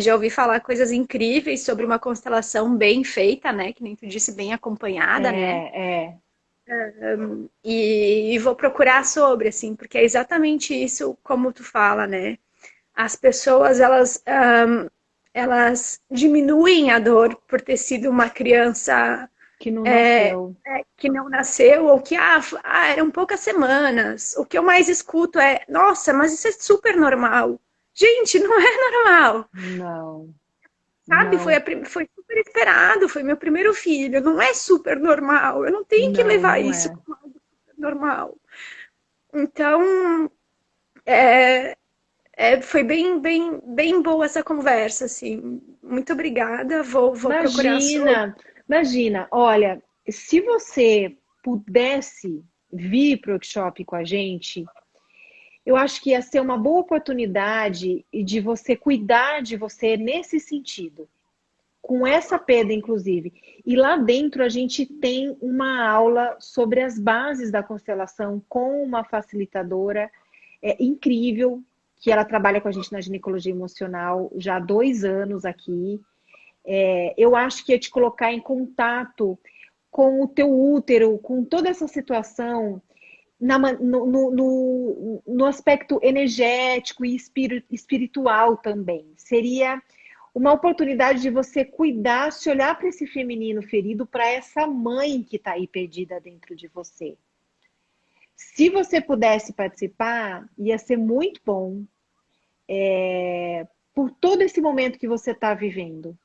D: Já ouvi falar coisas incríveis sobre uma constelação bem feita, né? Que nem tu disse, bem acompanhada, né? E vou procurar sobre, assim, porque é exatamente isso como tu fala, né? As pessoas, elas diminuem a dor por ter sido uma criança
B: que não nasceu.
D: Que não nasceu, ou que eram poucas semanas. O que eu mais escuto é, nossa, mas isso é super normal. Gente, não é normal.
B: Não.
D: Sabe,
B: não.
D: Foi super esperado, foi meu primeiro filho. Não é super normal. Eu não tenho que levar isso como algo super normal. Então, é Foi bem boa essa conversa, assim. Muito obrigada. Vou procurar
B: Imagina, imagina. Olha, se você pudesse vir para o workshop com a gente, eu acho que ia ser uma boa oportunidade de você cuidar de você nesse sentido, com essa perda, inclusive. E lá dentro a gente tem uma aula sobre as bases da constelação com uma facilitadora incrível, que ela trabalha com a gente na ginecologia emocional já há 2 anos aqui. Eu acho que ia te colocar em contato com o teu útero, com toda essa situação, no aspecto energético e espiritual também. Seria uma oportunidade de você cuidar, se olhar para esse feminino ferido, para essa mãe que está aí perdida dentro de você. Se você pudesse participar, ia ser muito bom, por todo esse momento que você está vivendo.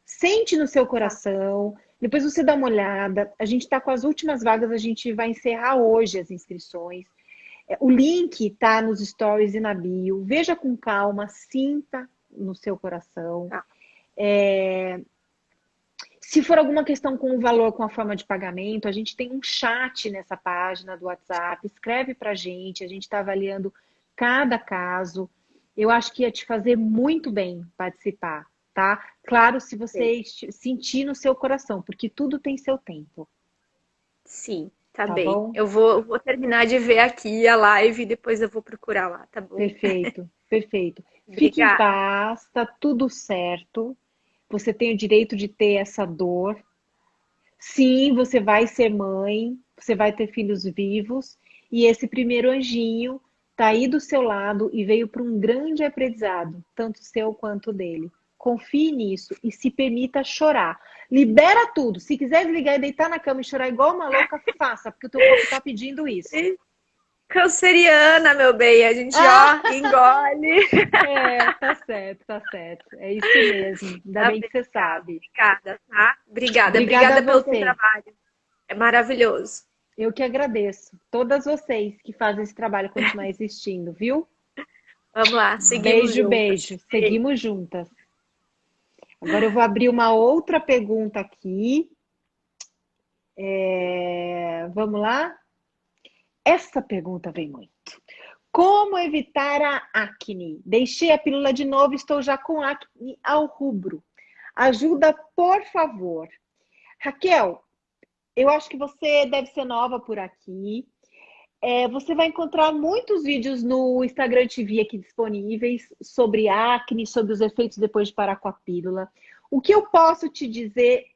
B: Sente no seu coração, depois você dá uma olhada. A gente está com as últimas vagas, a gente vai encerrar hoje as inscrições. O link está nos stories e na bio. Veja com calma, sinta no seu coração. Se for alguma questão com o valor, com a forma de pagamento, a gente tem um chat nessa página do WhatsApp. Escreve para a gente está avaliando cada caso. Eu acho que ia te fazer muito bem participar, tá? Claro, se você sentir no seu coração, porque tudo tem seu tempo.
D: Sim, tá
B: Tá
D: bem.
B: bom?
D: Eu vou terminar de ver aqui a live e depois eu vou procurar lá, tá bom?
B: Perfeito, perfeito. Fique em
D: Obrigada.
B: paz, tá tudo certo. Você tem o direito de ter essa dor. Sim, você vai ser mãe, você vai ter filhos vivos, e esse primeiro anjinho tá aí do seu lado e veio para um grande aprendizado, tanto seu quanto dele. Confie nisso e se permita chorar. Libera tudo. Se quiser desligar e deitar na cama e chorar igual uma louca, faça, porque o teu corpo tá pedindo isso.
D: Canceriana, meu bem, a gente ó, engole.
B: Tá certo, tá certo. É isso mesmo. Ainda bem que você sabe.
D: Obrigada, tá? Obrigada
B: Obrigada a
D: pelo
B: você.
D: seu trabalho. É maravilhoso.
B: Eu que agradeço. Todas vocês que fazem esse trabalho continuar existindo, viu?
D: Vamos lá, seguimos
B: Beijo,
D: juntas.
B: beijo. Seguimos juntas. Agora eu vou abrir uma outra pergunta aqui. Vamos lá? Essa pergunta vem muito. Como evitar a acne? Deixei a pílula de novo, estou já com acne ao rubro. Ajuda, por favor. Raquel, eu acho que você deve ser nova por aqui. Você vai encontrar muitos vídeos no Instagram TV aqui disponíveis sobre acne, sobre os efeitos depois de parar com a pílula. O que eu posso te dizer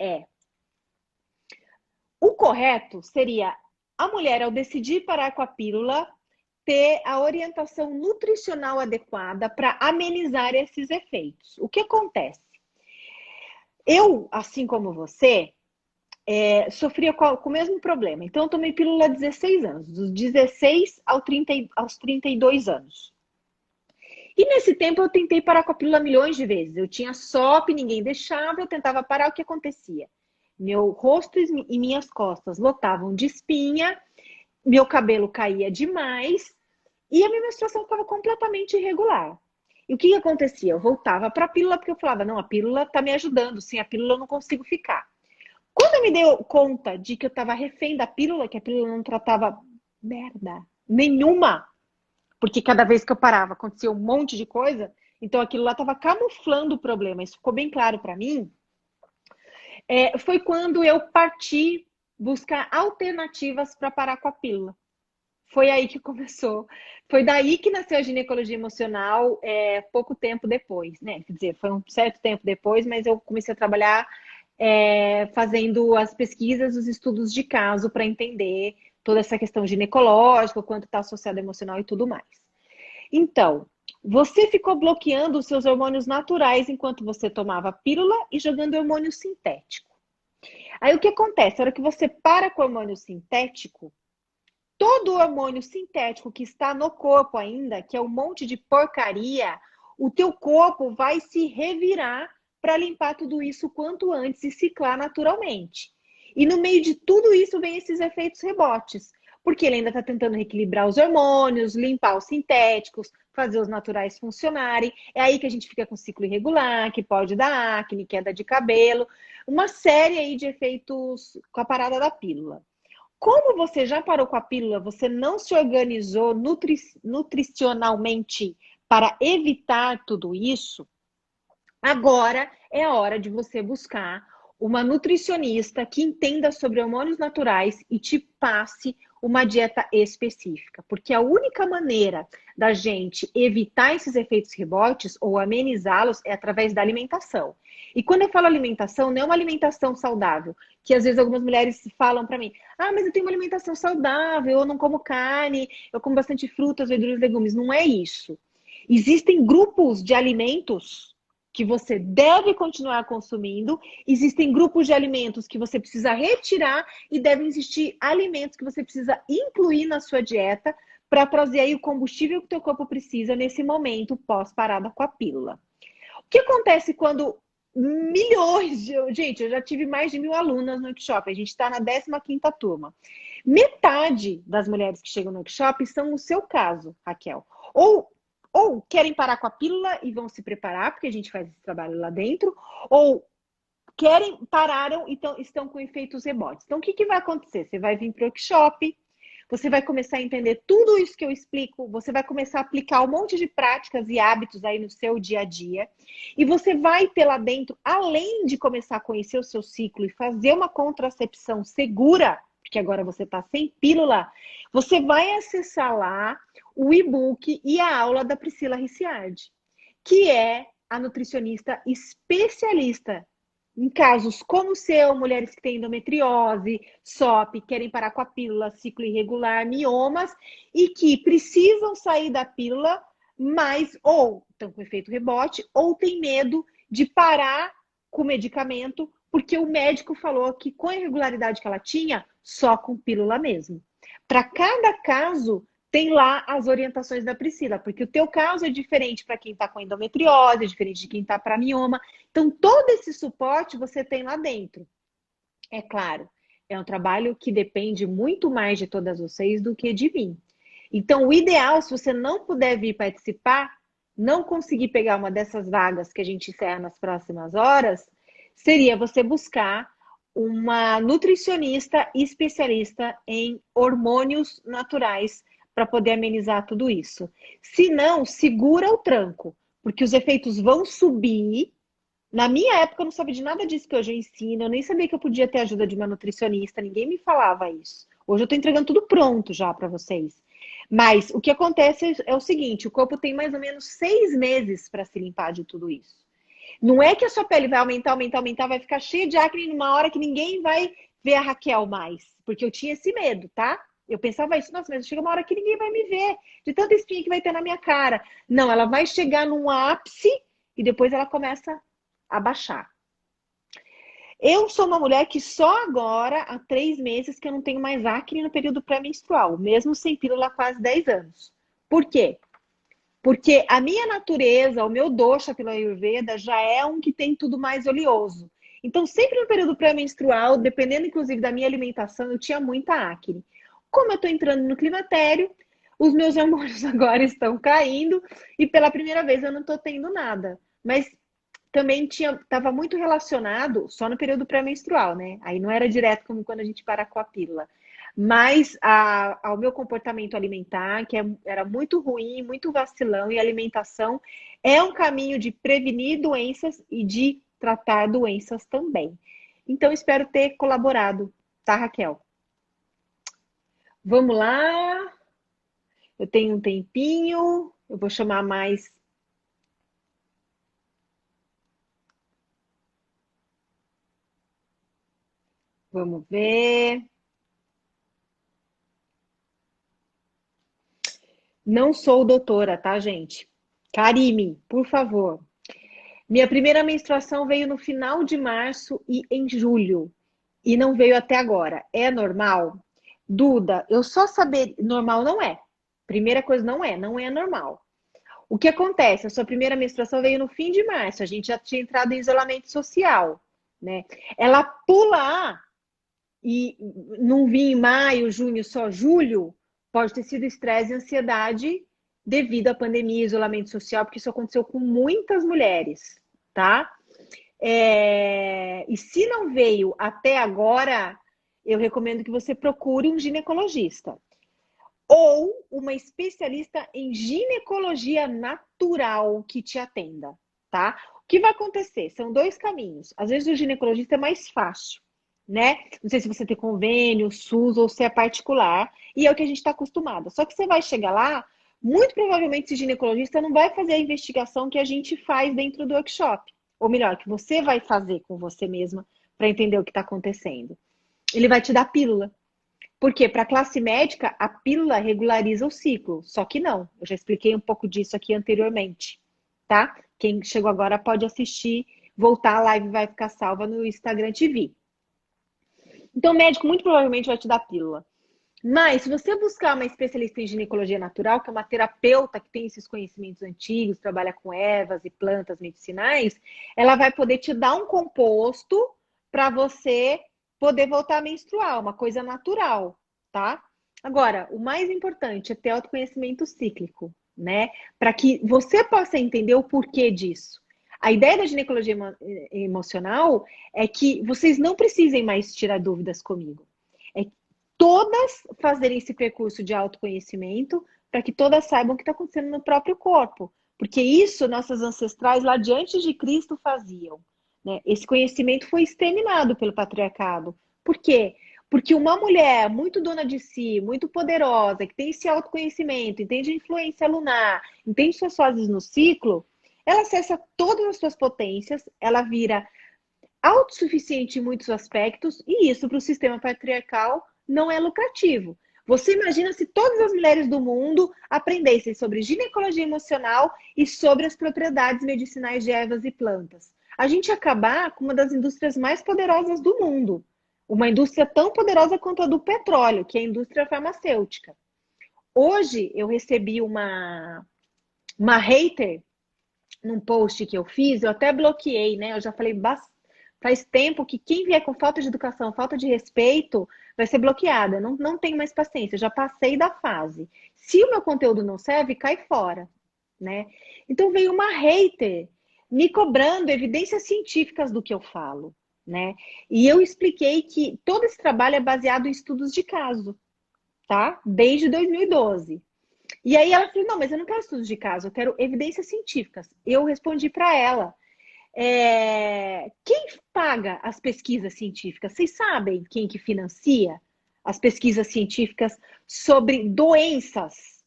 B: o correto seria a mulher, ao decidir parar com a pílula, ter a orientação nutricional adequada para amenizar esses efeitos. O que acontece? Eu, assim como você, sofria com o mesmo problema. Então, eu tomei pílula há 16 anos, dos 16 aos 32 anos. E nesse tempo, eu tentei parar com a pílula milhões de vezes. Eu tinha SOP, ninguém deixava, eu tentava parar, o que acontecia? Meu rosto e minhas costas lotavam de espinha, meu cabelo caía demais e a minha menstruação ficava completamente irregular. E o que acontecia? Eu voltava para a pílula porque eu falava, não, a pílula está me ajudando, sem a pílula eu não consigo ficar. Quando eu me dei conta de que eu estava refém da pílula, que a pílula não tratava merda nenhuma, porque cada vez que eu parava acontecia um monte de coisa, então aquilo lá estava camuflando o problema, isso ficou bem claro para mim. Foi quando eu parti buscar alternativas para parar com a pílula. Foi aí que começou. Foi daí que nasceu a ginecologia emocional, pouco tempo depois, né? Quer dizer, foi um certo tempo depois, mas eu comecei a trabalhar fazendo as pesquisas, os estudos de caso para entender toda essa questão ginecológica, o quanto está associado emocional e tudo mais. Então, você ficou bloqueando os seus hormônios naturais enquanto você tomava pílula e jogando hormônio sintético. Aí o que acontece? A hora que você para com o hormônio sintético, todo o hormônio sintético que está no corpo ainda, que é um monte de porcaria, o teu corpo vai se revirar para limpar tudo isso quanto antes e ciclar naturalmente. E no meio de tudo isso vem esses efeitos rebotes. porque ele ainda está tentando reequilibrar os hormônios, limpar os sintéticos, fazer os naturais funcionarem. É aí que a gente fica com ciclo irregular, que pode dar acne, queda de cabelo, uma série aí de efeitos com a parada da pílula. Como você já parou com a pílula, você não se organizou nutricionalmente para evitar tudo isso, agora é a hora de você buscar uma nutricionista que entenda sobre hormônios naturais e te passe uma dieta específica. Porque a única maneira da gente evitar esses efeitos rebotes ou amenizá-los é através da alimentação. E quando eu falo alimentação, não é uma alimentação saudável, que às vezes algumas mulheres falam para mim, ah, mas eu tenho uma alimentação saudável, eu não como carne, eu como bastante frutas, verduras e legumes. Não é isso. Existem grupos de alimentos que você deve continuar consumindo, existem grupos de alimentos que você precisa retirar e devem existir alimentos que você precisa incluir na sua dieta para trazer aí o combustível que o teu corpo precisa nesse momento pós-parada com a pílula. O que acontece quando milhões de... Gente, eu já tive mais de 1.000 alunas no workshop, a gente está na 15ª turma. Metade das mulheres que chegam no workshop são o seu caso, Raquel. Ou querem parar com a pílula e vão se preparar, porque a gente faz esse trabalho lá dentro, ou pararam e estão com efeitos rebotes. Então, o que vai acontecer? Você vai vir para o workshop, você vai começar a entender tudo isso que eu explico, você vai começar a aplicar um monte de práticas e hábitos aí no seu dia a dia, e você vai ter lá dentro, além de começar a conhecer o seu ciclo e fazer uma contracepção segura, porque agora você está sem pílula, você vai acessar lá o e-book e a aula da Priscila Ricciardi, que é a nutricionista especialista em casos como o seu, mulheres que têm endometriose, SOP, querem parar com a pílula, ciclo irregular, miomas, e que precisam sair da pílula, mas ou estão com efeito rebote, ou tem medo de parar com o medicamento, porque o médico falou que com a irregularidade que ela tinha, só com pílula mesmo. Para cada caso, tem lá as orientações da Priscila, porque o teu caso é diferente para quem está com endometriose, é diferente de quem está para mioma. Então, todo esse suporte você tem lá dentro. É claro, é um trabalho que depende muito mais de todas vocês do que de mim. Então, o ideal, se você não puder vir participar, não conseguir pegar uma dessas vagas que a gente encerra nas próximas horas, seria você buscar uma nutricionista especialista em hormônios naturais para poder amenizar tudo isso. Se não, segura o tranco, porque os efeitos vão subir. Na minha época, eu não sabia de nada disso que hoje eu ensino, eu nem sabia que eu podia ter ajuda de uma nutricionista, ninguém me falava isso. Hoje eu estou entregando tudo pronto já para vocês. Mas o que acontece é o seguinte, o corpo tem mais ou menos 6 meses para se limpar de tudo isso. Não é que a sua pele vai aumentar, vai ficar cheia de acne numa hora que ninguém vai ver a Raquel mais. Porque eu tinha esse medo, tá? Eu pensava isso, nossa, mas chega uma hora que ninguém vai me ver, de tanta espinha que vai ter na minha cara. Não, ela vai chegar num ápice e depois ela começa a baixar. Eu sou uma mulher que só agora, há 3 meses, que eu não tenho mais acne no período pré-menstrual, mesmo sem pílula há quase 10 anos. Por quê? Porque a minha natureza, o meu dosha pela Ayurveda, já é um que tem tudo mais oleoso. Então, sempre no período pré-menstrual, dependendo inclusive da minha alimentação, eu tinha muita acne. Como eu estou entrando no climatério, os meus hormônios agora estão caindo e pela primeira vez eu não estou tendo nada. Mas também estava muito relacionado só no período pré-menstrual, né? Aí não era direto como quando a gente para com a pílula. Mas ao meu comportamento alimentar, que era muito ruim, muito vacilão, e a alimentação é um caminho de prevenir doenças e de tratar doenças também. Então, espero ter colaborado, tá, Raquel? Vamos lá. Eu tenho um tempinho. Eu vou chamar mais. Vamos ver. Não sou doutora, tá, gente? Karime, por favor. Minha primeira menstruação veio no final de março e em julho. E não veio até agora. É normal? Duda, eu só saber... Normal não é. Primeira coisa, não é normal. O que acontece? A sua primeira menstruação veio no fim de março. A gente já tinha entrado em isolamento social, né? Ela pula e não vir em maio, junho, só julho, pode ter sido estresse e ansiedade devido à pandemia, isolamento social, porque isso aconteceu com muitas mulheres, tá? E se não veio até agora, eu recomendo que você procure um ginecologista ou uma especialista em ginecologia natural que te atenda, tá? O que vai acontecer? São dois caminhos. Às vezes o ginecologista é mais fácil, né? Não sei se você tem convênio, SUS ou se é particular, e é o que a gente está acostumado. Só que você vai chegar lá, muito provavelmente esse ginecologista não vai fazer a investigação que a gente faz dentro do workshop. Ou melhor, que você vai fazer com você mesma para entender o que está acontecendo. Ele vai te dar pílula. Porque para a classe médica, a pílula regulariza o ciclo. Só que não. Eu já expliquei um pouco disso aqui anteriormente, tá? Quem chegou agora pode assistir, voltar, a live vai ficar salva no Instagram TV. Então, o médico muito provavelmente vai te dar pílula. Mas, se você buscar uma especialista em ginecologia natural, que é uma terapeuta que tem esses conhecimentos antigos, trabalha com ervas e plantas medicinais, ela vai poder te dar um composto para você poder voltar a menstruar, uma coisa natural, tá? Agora, o mais importante é ter autoconhecimento cíclico, né? Para que você possa entender o porquê disso. A ideia da ginecologia emocional é que vocês não precisem mais tirar dúvidas comigo. É todas fazerem esse percurso de autoconhecimento para que todas saibam o que está acontecendo no próprio corpo. Porque isso nossas ancestrais lá de antes de Cristo faziam. Né? Esse conhecimento foi exterminado pelo patriarcado. Por quê? Porque uma mulher muito dona de si, muito poderosa, que tem esse autoconhecimento, entende a influência lunar, entende suas fases no ciclo, ela acessa todas as suas potências, ela vira autossuficiente em muitos aspectos, e isso para o sistema patriarcal não é lucrativo. Você imagina se todas as mulheres do mundo aprendessem sobre ginecologia emocional e sobre as propriedades medicinais de ervas e plantas. A gente ia acabar com uma das indústrias mais poderosas do mundo. Uma indústria tão poderosa quanto a do petróleo, que é a indústria farmacêutica. Hoje eu recebi uma hater num post que eu fiz, eu até bloqueei, né? Eu já falei faz tempo que quem vier com falta de educação, falta de respeito, vai ser bloqueada. Não tenho mais paciência, já passei da fase. Se o meu conteúdo não serve, cai fora, né? Então veio uma hater me cobrando evidências científicas do que eu falo, né? E eu expliquei que todo esse trabalho é baseado em estudos de caso, tá? Desde 2012. E aí ela falou, não, mas eu não quero estudos de caso, eu quero evidências científicas. Eu respondi para ela, quem paga as pesquisas científicas? Vocês sabem quem que financia as pesquisas científicas sobre doenças?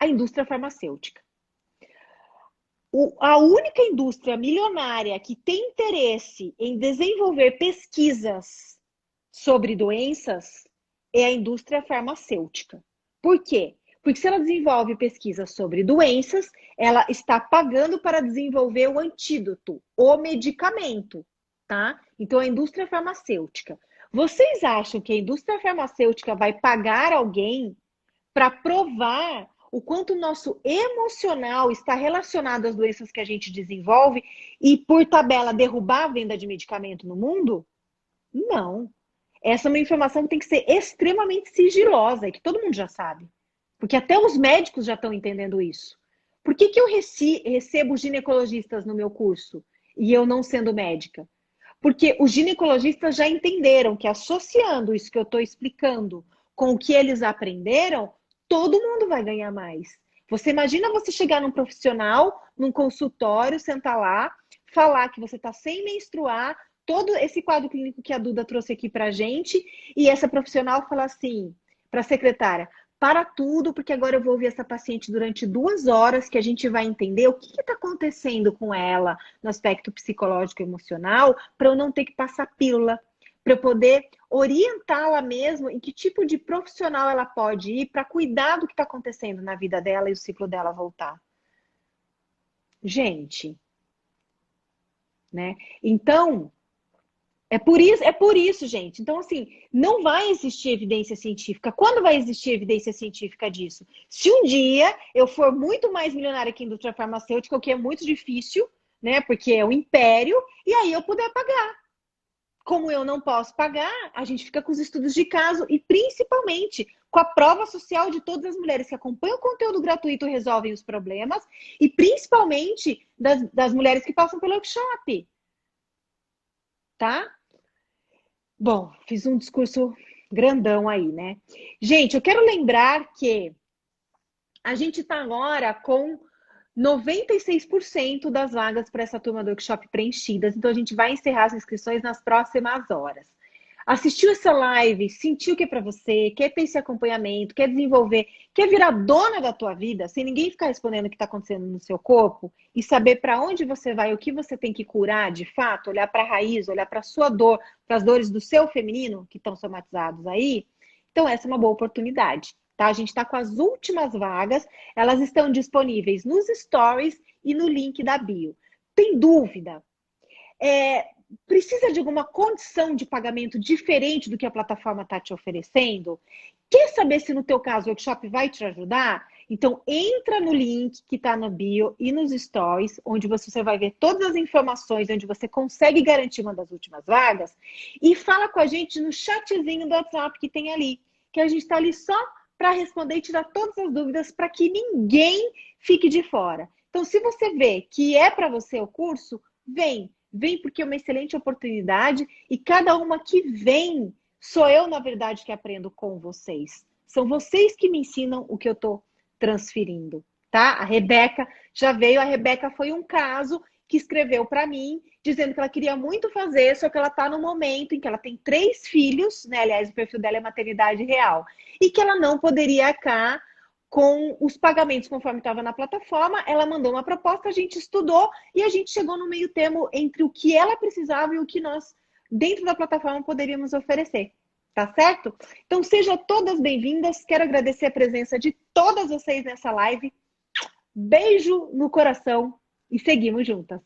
B: A indústria farmacêutica. A única indústria milionária que tem interesse em desenvolver pesquisas sobre doenças é a indústria farmacêutica. Por quê? Porque se ela desenvolve pesquisas sobre doenças, ela está pagando para desenvolver o antídoto, o medicamento, tá? Então, a indústria farmacêutica. Vocês acham que a indústria farmacêutica vai pagar alguém para provar o quanto o nosso emocional está relacionado às doenças que a gente desenvolve e, por tabela, derrubar a venda de medicamento no mundo? Não. Essa é uma informação que tem que ser extremamente sigilosa e que todo mundo já sabe. Porque até os médicos já estão entendendo isso. Por que eu recebo ginecologistas no meu curso e eu não sendo médica? Porque os ginecologistas já entenderam que associando isso que eu estou explicando com o que eles aprenderam, todo mundo vai ganhar mais. Você imagina você chegar num profissional, num consultório, sentar lá, falar que você está sem menstruar, todo esse quadro clínico que a Duda trouxe aqui pra gente, e essa profissional fala assim para a secretária, para tudo, porque agora eu vou ouvir essa paciente durante 2 horas, que a gente vai entender o que está acontecendo com ela no aspecto psicológico e emocional, para eu não ter que passar pílula, para eu poder orientá-la mesmo em que tipo de profissional ela pode ir para cuidar do que está acontecendo na vida dela e o ciclo dela voltar. Gente, né? Então, é por isso, gente. Então, assim, não vai existir evidência científica. Quando vai existir evidência científica disso? Se um dia eu for muito mais milionária que a indústria farmacêutica, o que é muito difícil, né? Porque é um império, e aí eu puder pagar. como eu não posso pagar, a gente fica com os estudos de caso e principalmente com a prova social de todas as mulheres que acompanham o conteúdo gratuito e resolvem os problemas e principalmente das mulheres que passam pelo workshop. Tá? Bom, fiz um discurso grandão aí, né? Gente, eu quero lembrar que a gente está agora com 96% das vagas para essa turma do workshop preenchidas, então a gente vai encerrar as inscrições nas próximas horas. Assistiu essa live, sentiu que é para você, quer ter esse acompanhamento, quer desenvolver, quer virar dona da tua vida, sem ninguém ficar respondendo o que está acontecendo no seu corpo e saber para onde você vai, o que você tem que curar de fato, olhar para a raiz, olhar para a sua dor, para as dores do seu feminino que estão somatizados aí, então essa é uma boa oportunidade. Tá? A gente está com as últimas vagas, elas estão disponíveis nos stories e no link da bio. Tem dúvida? Precisa de alguma condição de pagamento diferente do que a plataforma está te oferecendo? Quer saber se no teu caso o workshop vai te ajudar? Então entra no link que está na bio e nos stories, onde você vai ver todas as informações, onde você consegue garantir uma das últimas vagas, e fala com a gente no chatzinho do WhatsApp que tem ali, que a gente está ali só para responder e tirar todas as dúvidas para que ninguém fique de fora. Então, se você vê que é para você o curso, vem porque é uma excelente oportunidade e cada uma que vem, sou eu, na verdade, que aprendo com vocês. São vocês que me ensinam o que eu estou transferindo, tá? A Rebeca já veio, a Rebeca foi um caso que escreveu para mim, dizendo que ela queria muito fazer, só que ela está no momento em que ela tem 3 filhos, né? Aliás, o perfil dela é maternidade real, e que ela não poderia arcar com os pagamentos conforme estava na plataforma. Ela mandou uma proposta, a gente estudou e a gente chegou no meio termo entre o que ela precisava e o que nós, dentro da plataforma, poderíamos oferecer. Tá certo? Então, sejam todas bem-vindas. Quero agradecer a presença de todas vocês nessa live. Beijo no coração e seguimos juntas.